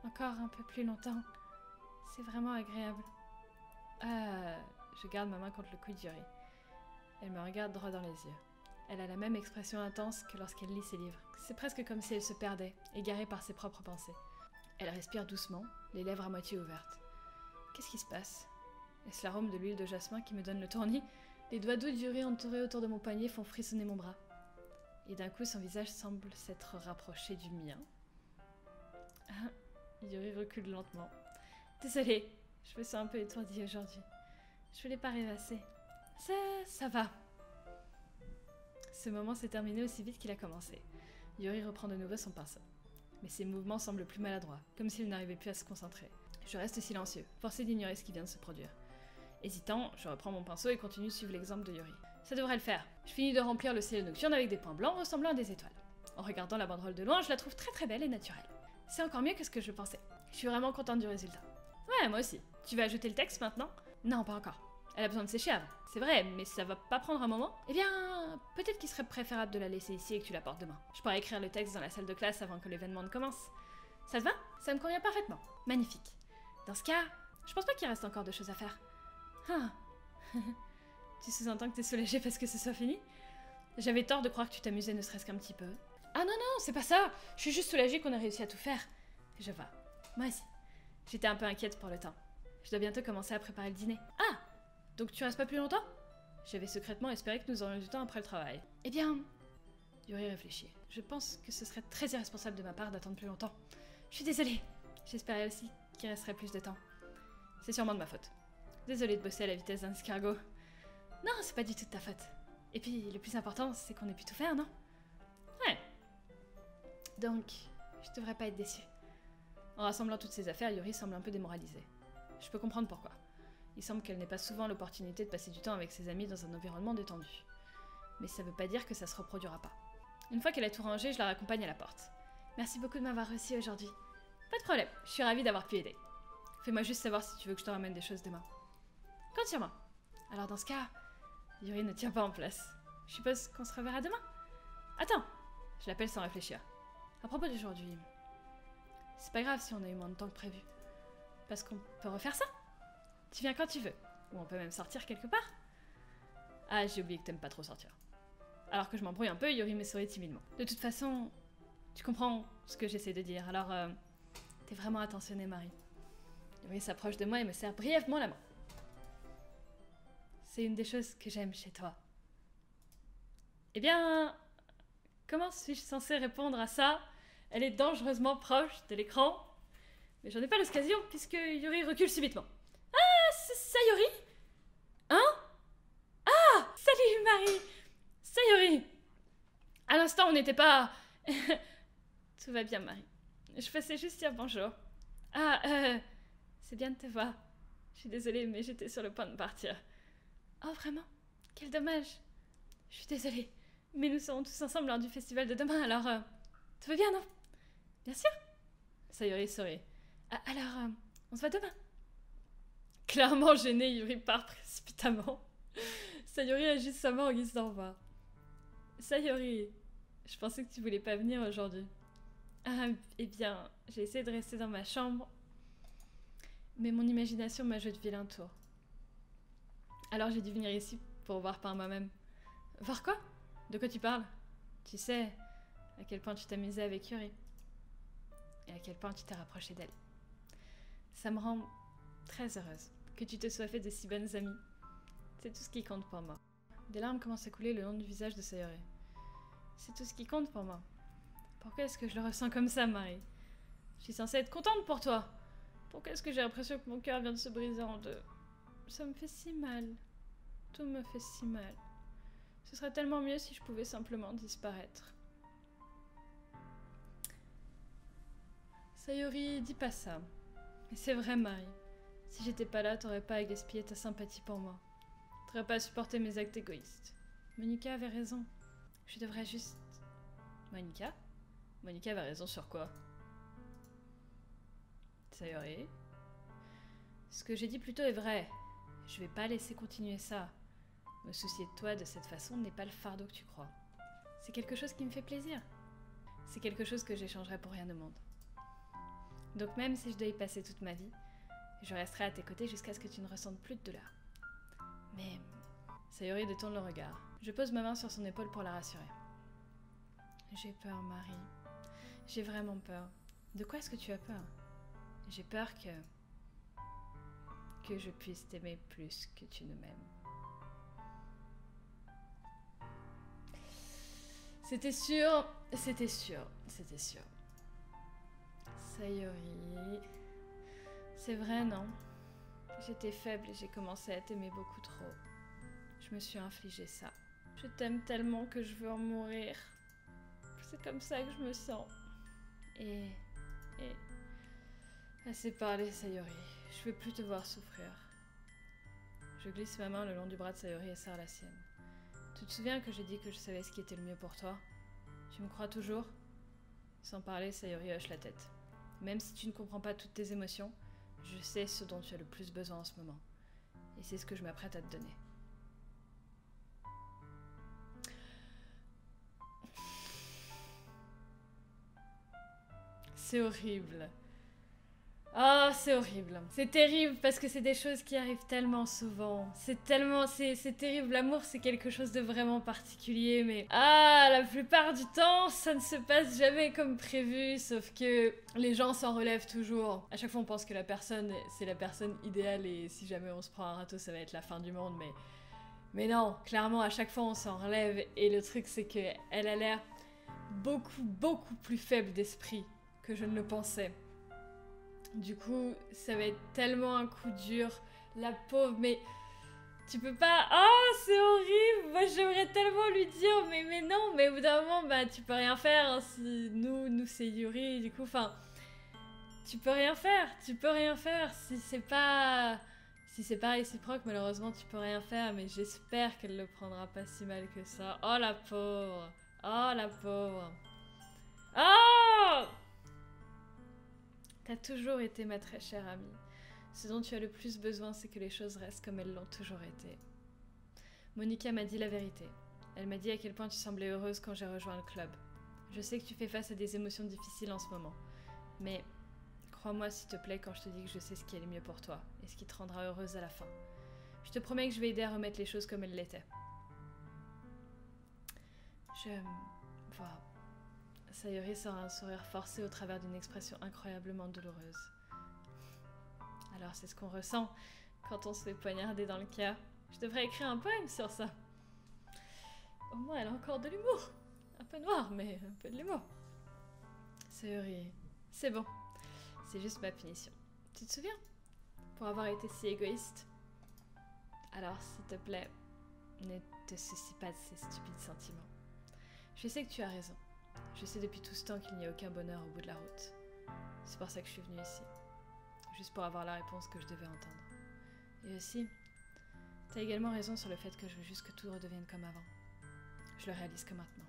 Encore un peu plus longtemps. C'est vraiment agréable. Ah, je garde ma main contre le cou d'Yuri. Elle me regarde droit dans les yeux. Elle a la même expression intense que lorsqu'elle lit ses livres. C'est presque comme si elle se perdait, égarée par ses propres pensées. Elle respire doucement, les lèvres à moitié ouvertes. Qu'est-ce qui se passe? Est-ce l'arôme de l'huile de jasmin qui me donne le tournis? Les doigts doux d'Yuri entourés autour de mon poignet font frissonner mon bras. Et d'un coup, son visage semble s'être rapproché du mien. Ah, Yuri recule lentement. Désolée, je me sens un peu étourdie aujourd'hui. Je voulais pas rêvasser. Ça va. Ce moment s'est terminé aussi vite qu'il a commencé. Yuri reprend de nouveau son pinceau. Mais ses mouvements semblent plus maladroits, comme s'il n'arrivait plus à se concentrer. Je reste silencieux, forcé d'ignorer ce qui vient de se produire. Hésitant, je reprends mon pinceau et continue de suivre l'exemple de Yuri. Ça devrait le faire. Je finis de remplir le ciel nocturne avec des points blancs ressemblant à des étoiles. En regardant la banderole de loin, je la trouve très belle et naturelle. C'est encore mieux que ce que je pensais. Je suis vraiment contente du résultat. Ouais, moi aussi. Tu vas ajouter le texte maintenant? Non, pas encore. Elle a besoin de sécher avant. C'est vrai, mais ça va pas prendre un moment. Eh bien, peut-être qu'il serait préférable de la laisser ici et que tu la portes demain. Je pourrais écrire le texte dans la salle de classe avant que l'événement ne commence. Ça te va? Ça me convient parfaitement. Magnifique. Dans ce cas, je pense pas qu'il reste encore de choses à faire. Ah. Tu sous-entends que t'es soulagée parce que ce soit fini? J'avais tort de croire que tu t'amusais ne serait-ce qu'un petit peu. Ah non, c'est pas ça. Je suis juste soulagée qu'on ait réussi à tout faire. Je vois. Moi aussi. J'étais un peu inquiète pour le temps. Je dois bientôt commencer à préparer le dîner. Ah! Donc tu restes pas plus longtemps? J'avais secrètement espéré que nous aurions du temps après le travail. Eh bien... Yuri réfléchit. Je pense que ce serait très irresponsable de ma part d'attendre plus longtemps. Je suis désolée. J'espérais aussi qu'il resterait plus de temps. C'est sûrement de ma faute. Désolée de bosser à la vitesse d'un escargot. Non, c'est pas du tout de ta faute. Et puis, le plus important, c'est qu'on ait pu tout faire, non? Ouais. Donc, je devrais pas être déçue. En rassemblant toutes ces affaires, Yuri semble un peu démoralisée. Je peux comprendre pourquoi. Il semble qu'elle n'ait pas souvent l'opportunité de passer du temps avec ses amis dans un environnement détendu. Mais ça veut pas dire que ça se reproduira pas. Une fois qu'elle a tout rangé, je la raccompagne à la porte. Merci beaucoup de m'avoir reçue aujourd'hui. Pas de problème, je suis ravie d'avoir pu aider. Fais-moi juste savoir si tu veux que je te ramène des choses demain. Compte sur moi. Alors dans ce cas, Yuri ne tient pas en place. Je suppose qu'on se reverra demain. Attends, je l'appelle sans réfléchir. À propos d'aujourd'hui, c'est pas grave si on a eu moins de temps que prévu. Parce qu'on peut refaire ça. Tu viens quand tu veux. Ou on peut même sortir quelque part. Ah, j'ai oublié que t'aimes pas trop sortir. Alors que je m'embrouille un peu, Yuri me sourit timidement. De toute façon, tu comprends ce que j'essaie de dire, alors t'es vraiment attentionnée, Marie. Yuri s'approche de moi et me serre brièvement la main. C'est une des choses que j'aime chez toi. Eh bien, comment suis-je censée répondre à ça? Elle est dangereusement proche de l'écran. Mais j'en ai pas l'occasion puisque Yuri recule subitement. Ah, c'est ça Yuri? Hein? Ah! Salut Marie! C'est Yuri! À l'instant, on n'était pas... Tout va bien, Marie. Je passais juste dire bonjour. Ah, c'est bien de te voir. Je suis désolée, mais j'étais sur le point de partir. Oh, vraiment? Quel dommage. Je suis désolée, mais nous serons tous ensemble lors du festival de demain, alors... tout va bien, non? Bien sûr. Sayuri sourit. Ah, alors, on se voit demain. Clairement gêné, Yuri part précipitamment. Sayuri agite sa main en guise d'au revoir. Sayuri, je pensais que tu voulais pas venir aujourd'hui. Ah, eh bien, j'ai essayé de rester dans ma chambre, mais mon imagination m'a joué de vilain tour. Alors j'ai dû venir ici pour voir par moi-même. Voir quoi? De quoi tu parles? Tu sais à quel point tu t'amusais avec Yuri. Et à quel point tu t'es rapproché d'elle. Ça me rend très heureuse que tu te sois fait de si bonnes amies. C'est tout ce qui compte pour moi. Des larmes commencent à couler le long du visage de Sayuri. C'est tout ce qui compte pour moi. Pourquoi est-ce que je le ressens comme ça, Marie? Je suis censée être contente pour toi. Pourquoi est-ce que j'ai l'impression que mon cœur vient de se briser en deux? Ça me fait si mal. Tout me fait si mal. Ce serait tellement mieux si je pouvais simplement disparaître. Sayuri, dis pas ça. Mais c'est vrai, Marie. Si j'étais pas là, t'aurais pas à gaspiller ta sympathie pour moi. T'aurais pas à supporter mes actes égoïstes. Monica avait raison. Je devrais juste... Monica? Monica avait raison sur quoi? Sayuri? Ce que j'ai dit plus tôt est vrai. Je vais pas laisser continuer ça. Me soucier de toi de cette façon n'est pas le fardeau que tu crois. C'est quelque chose qui me fait plaisir. C'est quelque chose que j'échangerai pour rien au monde. Donc même si je dois y passer toute ma vie, je resterai à tes côtés jusqu'à ce que tu ne ressentes plus de douleur. Mais... Sayuri détourne le regard. Je pose ma main sur son épaule pour la rassurer. J'ai peur, Marie. J'ai vraiment peur. De quoi est-ce que tu as peur? J'ai peur que je puisse t'aimer plus que tu ne m'aimes. C'était sûr, c'était sûr, c'était sûr. Sayuri... C'est vrai, non? J'étais faible et j'ai commencé à t'aimer beaucoup trop. Je me suis infligé ça. Je t'aime tellement que je veux en mourir. C'est comme ça que je me sens. Et... Assez parlé, Sayuri. Je veux plus te voir souffrir. Je glisse ma main le long du bras de Sayori et serre la sienne. Tu te souviens que j'ai dit que je savais ce qui était le mieux pour toi? Tu me crois toujours? Sans parler, Sayori hoche la tête. Même si tu ne comprends pas toutes tes émotions, je sais ce dont tu as le plus besoin en ce moment. Et c'est ce que je m'apprête à te donner. C'est horrible. Oh, c'est horrible. C'est terrible parce que c'est des choses qui arrivent tellement souvent. C'est terrible. L'amour, c'est quelque chose de vraiment particulier, mais la plupart du temps, ça ne se passe jamais comme prévu, sauf que les gens s'en relèvent toujours. À chaque fois, on pense que la personne, c'est la personne idéale et si jamais on se prend un râteau, ça va être la fin du monde, mais non, clairement, à chaque fois, on s'en relève et le truc, c'est que elle a l'air beaucoup plus faible d'esprit que je ne le pensais. Du coup, ça va être tellement un coup dur, la pauvre, mais tu peux pas... Oh, c'est horrible. Moi, j'aimerais tellement lui dire, mais non, mais au bout d'un moment, bah, tu peux rien faire, hein, si nous, c'est Yuri, du coup, enfin... Tu peux rien faire, si c'est pas réciproque, malheureusement, tu peux rien faire, mais j'espère qu'elle le prendra pas si mal que ça. Oh, la pauvre. Oh, la pauvre. Oh! T'as toujours été ma très chère amie. Ce dont tu as le plus besoin, c'est que les choses restent comme elles l'ont toujours été. Monica m'a dit la vérité. Elle m'a dit à quel point tu semblais heureuse quand j'ai rejoint le club. Je sais que tu fais face à des émotions difficiles en ce moment. Mais crois-moi s'il te plaît quand je te dis que je sais ce qui est le mieux pour toi et ce qui te rendra heureuse à la fin. Je te promets que je vais aider à remettre les choses comme elles l'étaient. Je vois. Sayori sort un sourire forcé au travers d'une expression incroyablement douloureuse. Alors c'est ce qu'on ressent quand on se fait poignarder dans le cœur. Je devrais écrire un poème sur ça. Au moins elle a encore de l'humour. Un peu noir, mais un peu de l'humour. Sayori, c'est bon. C'est juste ma punition. Tu te souviens? Pour avoir été si égoïste. Alors s'il te plaît, ne te soucie pas de ces stupides sentiments. Je sais que tu as raison. Je sais depuis tout ce temps qu'il n'y a aucun bonheur au bout de la route. C'est pour ça que je suis venue ici. Juste pour avoir la réponse que je devais entendre. Et aussi, t'as également raison sur le fait que je veux juste que tout redevienne comme avant. Je le réalise que maintenant.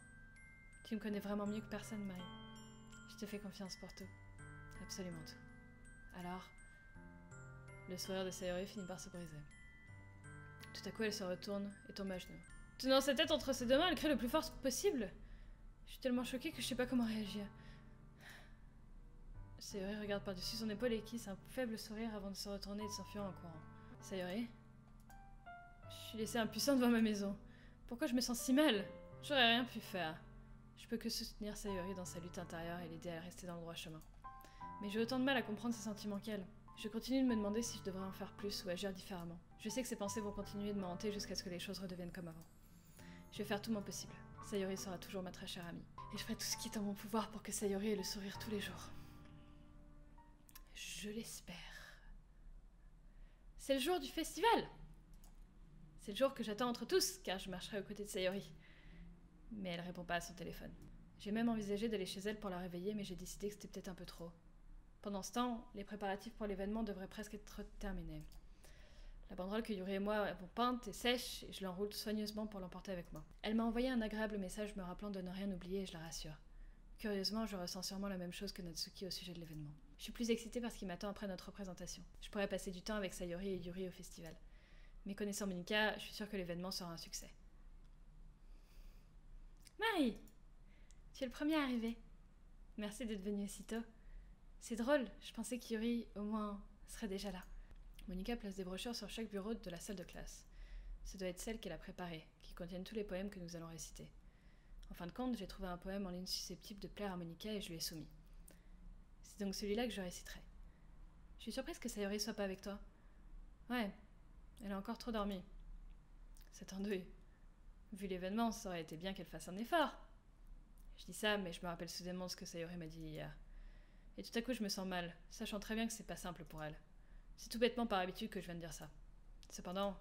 Tu me connais vraiment mieux que personne, Marie. Je te fais confiance pour tout. Absolument tout. Alors, le sourire de Sayori finit par se briser. Tout à coup, elle se retourne et tombe à genoux. Tenant sa tête entre ses deux mains, elle crie le plus fort possible. Je suis tellement choquée que je sais pas comment réagir. Sayori regarde par-dessus son épaule et esquisse un faible sourire avant de se retourner et de s'enfuir en courant. Sayori? Je suis laissée impuissante devant ma maison. Pourquoi je me sens si mal? J'aurais rien pu faire. Je peux que soutenir Sayori dans sa lutte intérieure et l'aider à rester dans le droit chemin. Mais j'ai autant de mal à comprendre ses sentiments qu'elle. Je continue de me demander si je devrais en faire plus ou agir différemment. Je sais que ces pensées vont continuer de me hanter jusqu'à ce que les choses redeviennent comme avant. Je vais faire tout mon possible. Sayori sera toujours ma très chère amie. Et je ferai tout ce qui est en mon pouvoir pour que Sayori ait le sourire tous les jours. Je l'espère. C'est le jour du festival! C'est le jour que j'attends entre tous, car je marcherai aux côtés de Sayori. Mais elle répond pas à son téléphone. J'ai même envisagé d'aller chez elle pour la réveiller, mais j'ai décidé que c'était peut-être un peu trop. Pendant ce temps, les préparatifs pour l'événement devraient presque être terminés. La banderole que Yuri et moi avons peinte est sèche et je l'enroule soigneusement pour l'emporter avec moi. Elle m'a envoyé un agréable message me rappelant de ne rien oublier et je la rassure. Curieusement, je ressens sûrement la même chose que Natsuki au sujet de l'événement. Je suis plus excitée par ce qui m'attend après notre représentation. Je pourrais passer du temps avec Sayori et Yuri au festival. Mais connaissant Monica, je suis sûre que l'événement sera un succès. Marie! Tu es le premier à arriver. Merci d'être venue aussitôt. C'est drôle, je pensais qu'Yuri, au moins, serait déjà là. Monica place des brochures sur chaque bureau de la salle de classe. Ce doit être celle qu'elle a préparée, qui contiennent tous les poèmes que nous allons réciter. En fin de compte, j'ai trouvé un poème en ligne susceptible de plaire à Monica et je lui ai soumis. C'est donc celui-là que je réciterai. Je suis surprise que Sayori soit pas avec toi. Ouais, elle a encore trop dormi. C'est ennuyeux. Vu l'événement, ça aurait été bien qu'elle fasse un effort. Je dis ça, mais je me rappelle soudainement ce que Sayori m'a dit hier. Et tout à coup, je me sens mal, sachant très bien que c'est pas simple pour elle. C'est tout bêtement par habitude que je viens de dire ça. Cependant,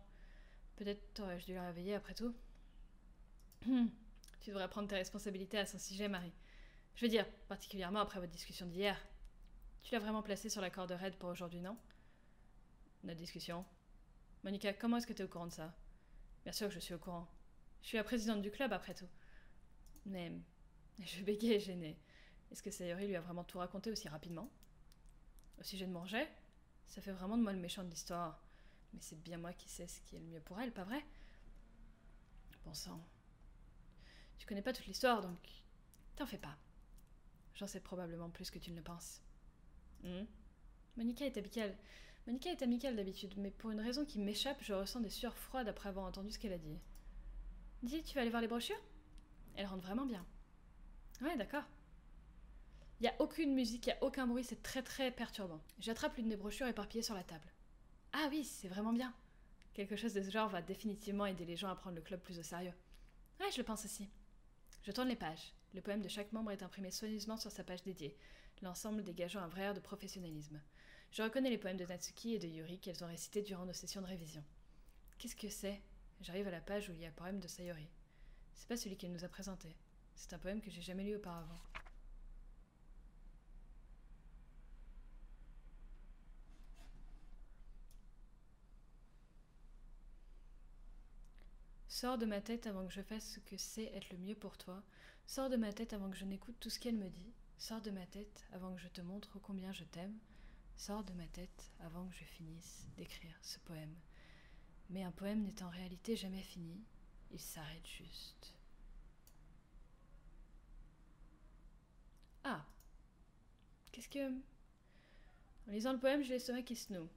peut-être aurais-je dû la réveiller après tout. Tu devrais prendre tes responsabilités à son sujet, Marie. Je veux dire, particulièrement après votre discussion d'hier. Tu l'as vraiment placée sur la corde raide pour aujourd'hui, non? Notre discussion. Monica, comment est-ce que t'es au courant de ça? Bien sûr que je suis au courant. Je suis la présidente du club après tout. Mais... Je bégayais gênée. Est-ce que Sayori lui a vraiment tout raconté aussi rapidement? Au sujet de mon rejet? Ça fait vraiment de moi le méchant de l'histoire. Mais c'est bien moi qui sais ce qui est le mieux pour elle, pas vrai? Bon sang. Tu connais pas toute l'histoire, donc... T'en fais pas. J'en sais probablement plus que tu ne le penses. Monica est amicale. Monica est amicale d'habitude, mais pour une raison qui m'échappe, je ressens des sueurs froides après avoir entendu ce qu'elle a dit. Dis, tu vas aller voir les brochures? Elle rentre vraiment bien. Ouais, d'accord. Il y a aucune musique, il y a aucun bruit, c'est très très perturbant. J'attrape l'une des brochures éparpillées sur la table. Ah oui, c'est vraiment bien. Quelque chose de ce genre va définitivement aider les gens à prendre le club plus au sérieux. Ouais, je le pense aussi. Je tourne les pages. Le poème de chaque membre est imprimé soigneusement sur sa page dédiée, l'ensemble dégageant un vrai air de professionnalisme. Je reconnais les poèmes de Natsuki et de Yuri qu'elles ont récités durant nos sessions de révision. Qu'est-ce que c'est? J'arrive à la page où il y a le poème de Sayori. C'est pas celui qu'elle nous a présenté. C'est un poème que j'ai jamais lu auparavant. Sors de ma tête avant que je fasse ce que c'est être le mieux pour toi. Sors de ma tête avant que je n'écoute tout ce qu'elle me dit. Sors de ma tête avant que je te montre combien je t'aime. Sors de ma tête avant que je finisse d'écrire ce poème. Mais un poème n'est en réalité jamais fini. Il s'arrête juste. Ah. Qu'est-ce que... En lisant le poème, j'ai l'estomac qui se noue.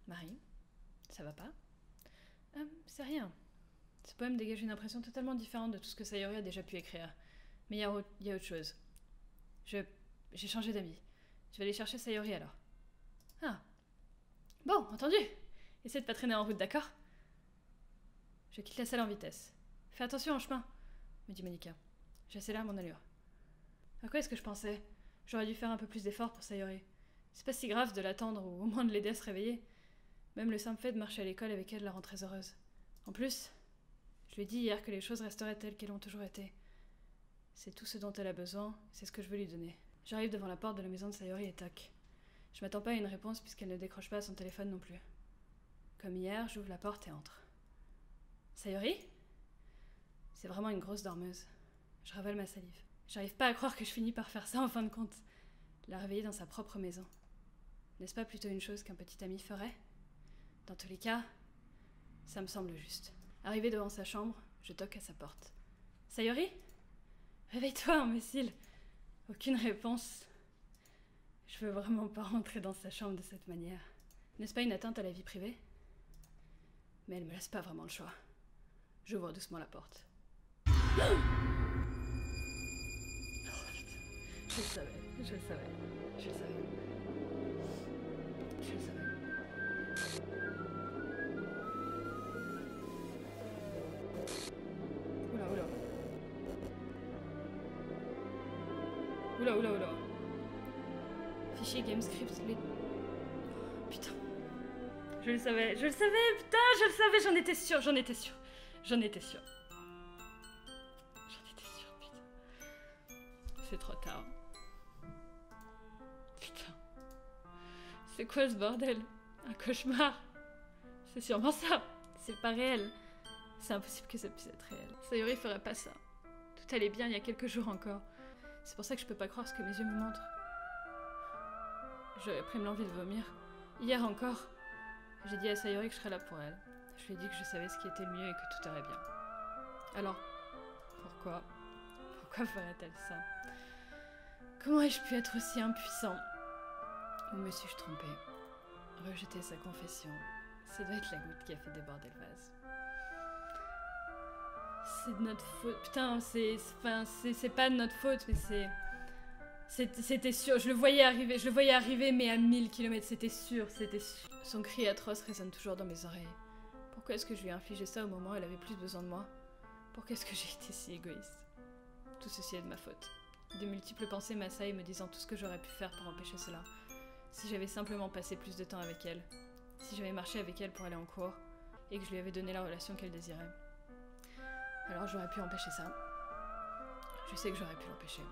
Marie, ça va pas? C'est rien. Ce poème dégage une impression totalement différente de tout ce que Sayori a déjà pu écrire. Mais il y a autre chose. J'ai changé d'avis. Je vais aller chercher Sayori alors. Ah. Bon, entendu. Essaie de pas traîner en route, d'accord? Je quitte la salle en vitesse. Fais attention en chemin, me dit Monica. J'accélère mon allure. À quoi est-ce que je pensais? J'aurais dû faire un peu plus d'efforts pour Sayori. C'est pas si grave de l'attendre ou au moins de l'aider à se réveiller. Même le simple fait de marcher à l'école avec elle la rend très heureuse. En plus, je lui ai dit hier que les choses resteraient telles qu'elles ont toujours été. C'est tout ce dont elle a besoin, c'est ce que je veux lui donner. J'arrive devant la porte de la maison de Sayori et toc. Je m'attends pas à une réponse puisqu'elle ne décroche pas son téléphone non plus. Comme hier, j'ouvre la porte et entre. Sayori? C'est vraiment une grosse dormeuse. Je ravale ma salive. J'arrive pas à croire que je finis par faire ça en fin de compte. La réveiller dans sa propre maison. N'est-ce pas plutôt une chose qu'un petit ami ferait? Dans tous les cas, ça me semble juste. Arrivé devant sa chambre, je toque à sa porte. Sayori? Réveille-toi, imbécile. Aucune réponse. Je veux vraiment pas rentrer dans sa chambre de cette manière. N'est-ce pas une atteinte à la vie privée? Mais elle me laisse pas vraiment le choix. J'ouvre doucement la porte. Je le savais, je le savais, je le savais. Je le savais. Oula, oula. Oula, oula, oula. Fichier GameScript, les... Putain. Je le savais, putain, je le savais, j'en étais sûre, j'en étais sûre. J'en étais sûre. J'en étais sûre, putain. C'est trop tard. Putain. C'est quoi ce bordel? Un cauchemar? C'est sûrement ça. C'est pas réel. C'est impossible que ça puisse être réel. Sayori ferait pas ça. Tout allait bien il y a quelques jours encore. C'est pour ça que je peux pas croire ce que mes yeux me montrent. J'aurais pris l'envie de vomir. Hier encore, j'ai dit à Sayori que je serais là pour elle. Je lui ai dit que je savais ce qui était le mieux et que tout irait bien. Alors, pourquoi ferait-elle ça? Comment ai-je pu être aussi impuissant? Ou me suis-je trompée? Rejeter sa confession, ça doit être la goutte qui a fait déborder le vase. C'est de notre faute. Putain, c'est pas de notre faute, mais c'était sûr. Je le voyais arriver, mais à 1000 km, c'était sûr. Son cri atroce résonne toujours dans mes oreilles. Pourquoi est-ce que je lui ai infligé ça au moment où elle avait plus besoin de moi? Pourquoi est-ce que j'ai été si égoïste? Tout ceci est de ma faute. De multiples pensées m'assaillent me disant tout ce que j'aurais pu faire pour empêcher cela. Si j'avais simplement passé plus de temps avec elle, si j'avais marché avec elle pour aller en cours, et que je lui avais donné la relation qu'elle désirait, alors j'aurais pu empêcher ça. Je sais que j'aurais pu l'empêcher.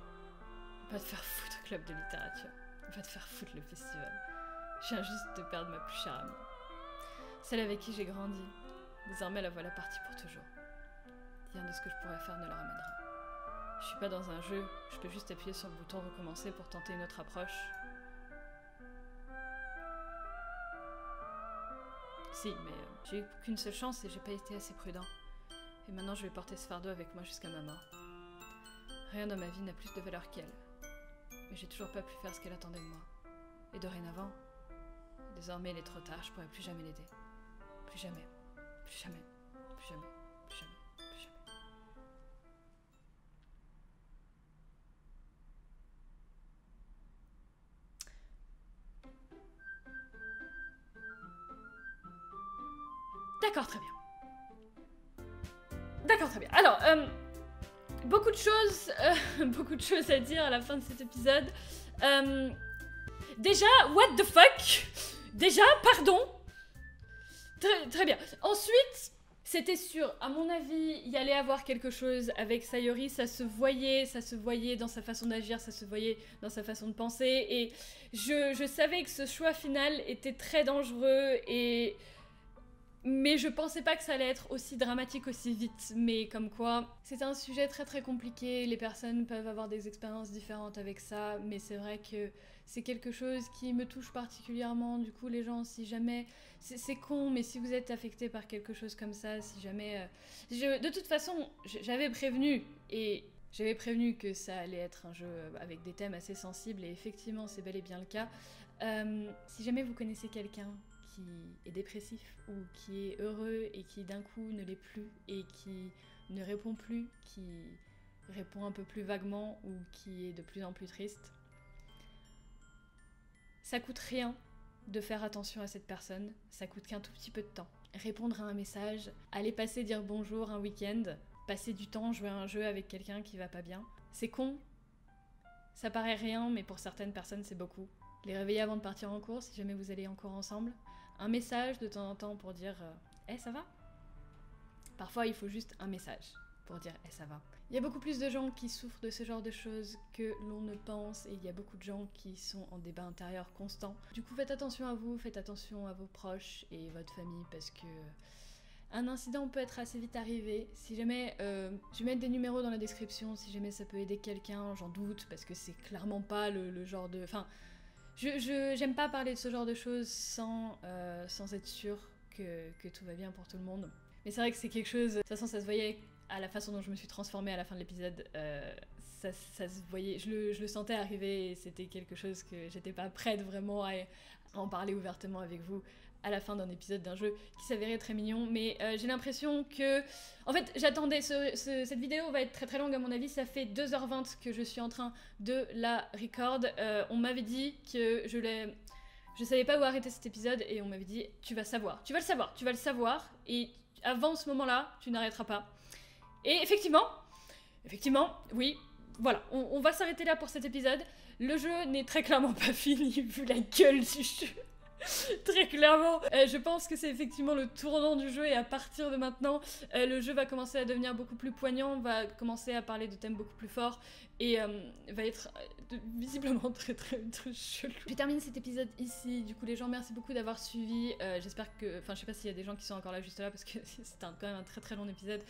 Va te faire foutre au club de littérature. Va te faire foutre le festival. Je viens juste de perdre ma plus chère amie. celle avec qui j'ai grandi. Désormais, la voilà partie pour toujours. Rien de ce que je pourrais faire ne la ramènera. Je suis pas dans un jeu, je peux juste appuyer sur le bouton recommencer pour tenter une autre approche. Si, mais j'ai eu qu'une seule chance et j'ai pas été assez prudent. Et maintenant je vais porter ce fardeau avec moi jusqu'à ma mort. Rien dans ma vie n'a plus de valeur qu'elle. Mais j'ai toujours pas pu faire ce qu'elle attendait de moi. Et dorénavant, désormais il est trop tard, je pourrai plus jamais l'aider. Plus jamais. Plus jamais. Plus jamais. Plus jamais. Plus jamais. D'accord, très bien. D'accord, très bien. Alors, beaucoup de choses à dire à la fin de cet épisode. Déjà, what the fuck? Déjà, pardon. Très bien. Ensuite, c'était sûr, à mon avis, il y allait avoir quelque chose avec Sayori, ça se voyait dans sa façon d'agir, ça se voyait dans sa façon de penser, et je savais que ce choix final était très dangereux, mais je pensais pas que ça allait être aussi dramatique aussi vite, mais comme quoi, c'est un sujet très très compliqué, les personnes peuvent avoir des expériences différentes avec ça, mais c'est vrai que c'est quelque chose qui me touche particulièrement, du coup les gens, si jamais, c'est con, mais si vous êtes affecté par quelque chose comme ça, si jamais, de toute façon, j'avais prévenu que ça allait être un jeu avec des thèmes assez sensibles, et effectivement c'est bel et bien le cas. Si jamais vous connaissez quelqu'un qui est dépressif ou qui est heureux et qui d'un coup ne l'est plus et qui ne répond plus, qui répond un peu plus vaguement ou qui est de plus en plus triste, ça coûte rien de faire attention à cette personne, ça coûte qu'un tout petit peu de temps. Répondre à un message, aller passer dire bonjour un week-end, passer du temps, jouer à un jeu avec quelqu'un qui va pas bien. C'est con, ça paraît rien, mais pour certaines personnes c'est beaucoup. Les réveiller avant de partir en cours, si jamais vous allez en cours ensemble. Un message de temps en temps pour dire « Hey, ça va ?» Parfois, il faut juste un message pour dire « Hey, ça va ?» Il y a beaucoup plus de gens qui souffrent de ce genre de choses que l'on ne pense, et il y a beaucoup de gens qui sont en débat intérieur constant. Du coup, faites attention à vous, faites attention à vos proches et votre famille, parce que un incident peut être assez vite arrivé. Si jamais, je vais mettre des numéros dans la description, si jamais ça peut aider quelqu'un, j'en doute, parce que c'est clairement pas le genre de... Enfin, j'aime pas parler de ce genre de choses sans être sûre que tout va bien pour tout le monde. Mais c'est vrai que c'est quelque chose... De toute façon, ça se voyait à la façon dont je me suis transformée à la fin de l'épisode. Ça se voyait, je le sentais arriver, et c'était quelque chose que j'étais pas prête vraiment à en parler ouvertement avec vous à la fin d'un épisode d'un jeu qui s'avérait très mignon, mais j'ai l'impression que... En fait, j'attendais... cette vidéo va être très très longue à mon avis, ça fait 2h20 que je suis en train de la record. On m'avait dit que je savais pas où arrêter cet épisode, et on m'avait dit « Tu vas le savoir, et avant ce moment-là, tu n'arrêteras pas. » Et effectivement, oui, voilà, on va s'arrêter là pour cet épisode. Le jeu n'est très clairement pas fini, vu la gueule du jeu. Très clairement, je pense que c'est effectivement le tournant du jeu, et à partir de maintenant, le jeu va commencer à devenir beaucoup plus poignant, va commencer à parler de thèmes beaucoup plus forts, et va être visiblement très chelou. Je termine cet épisode ici, du coup les gens, merci beaucoup d'avoir suivi, j'espère que... Enfin, je sais pas s'il y a des gens qui sont encore là juste là, parce que c'était quand même un très long épisode.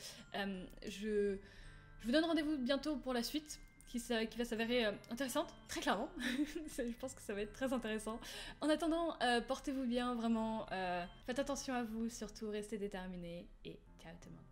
Je vous donne rendez-vous bientôt pour la suite, qui va s'avérer intéressante, très clairement. Je pense que ça va être très intéressant. En attendant, portez-vous bien, vraiment. Faites attention à vous, surtout restez déterminés, et ciao tout le monde.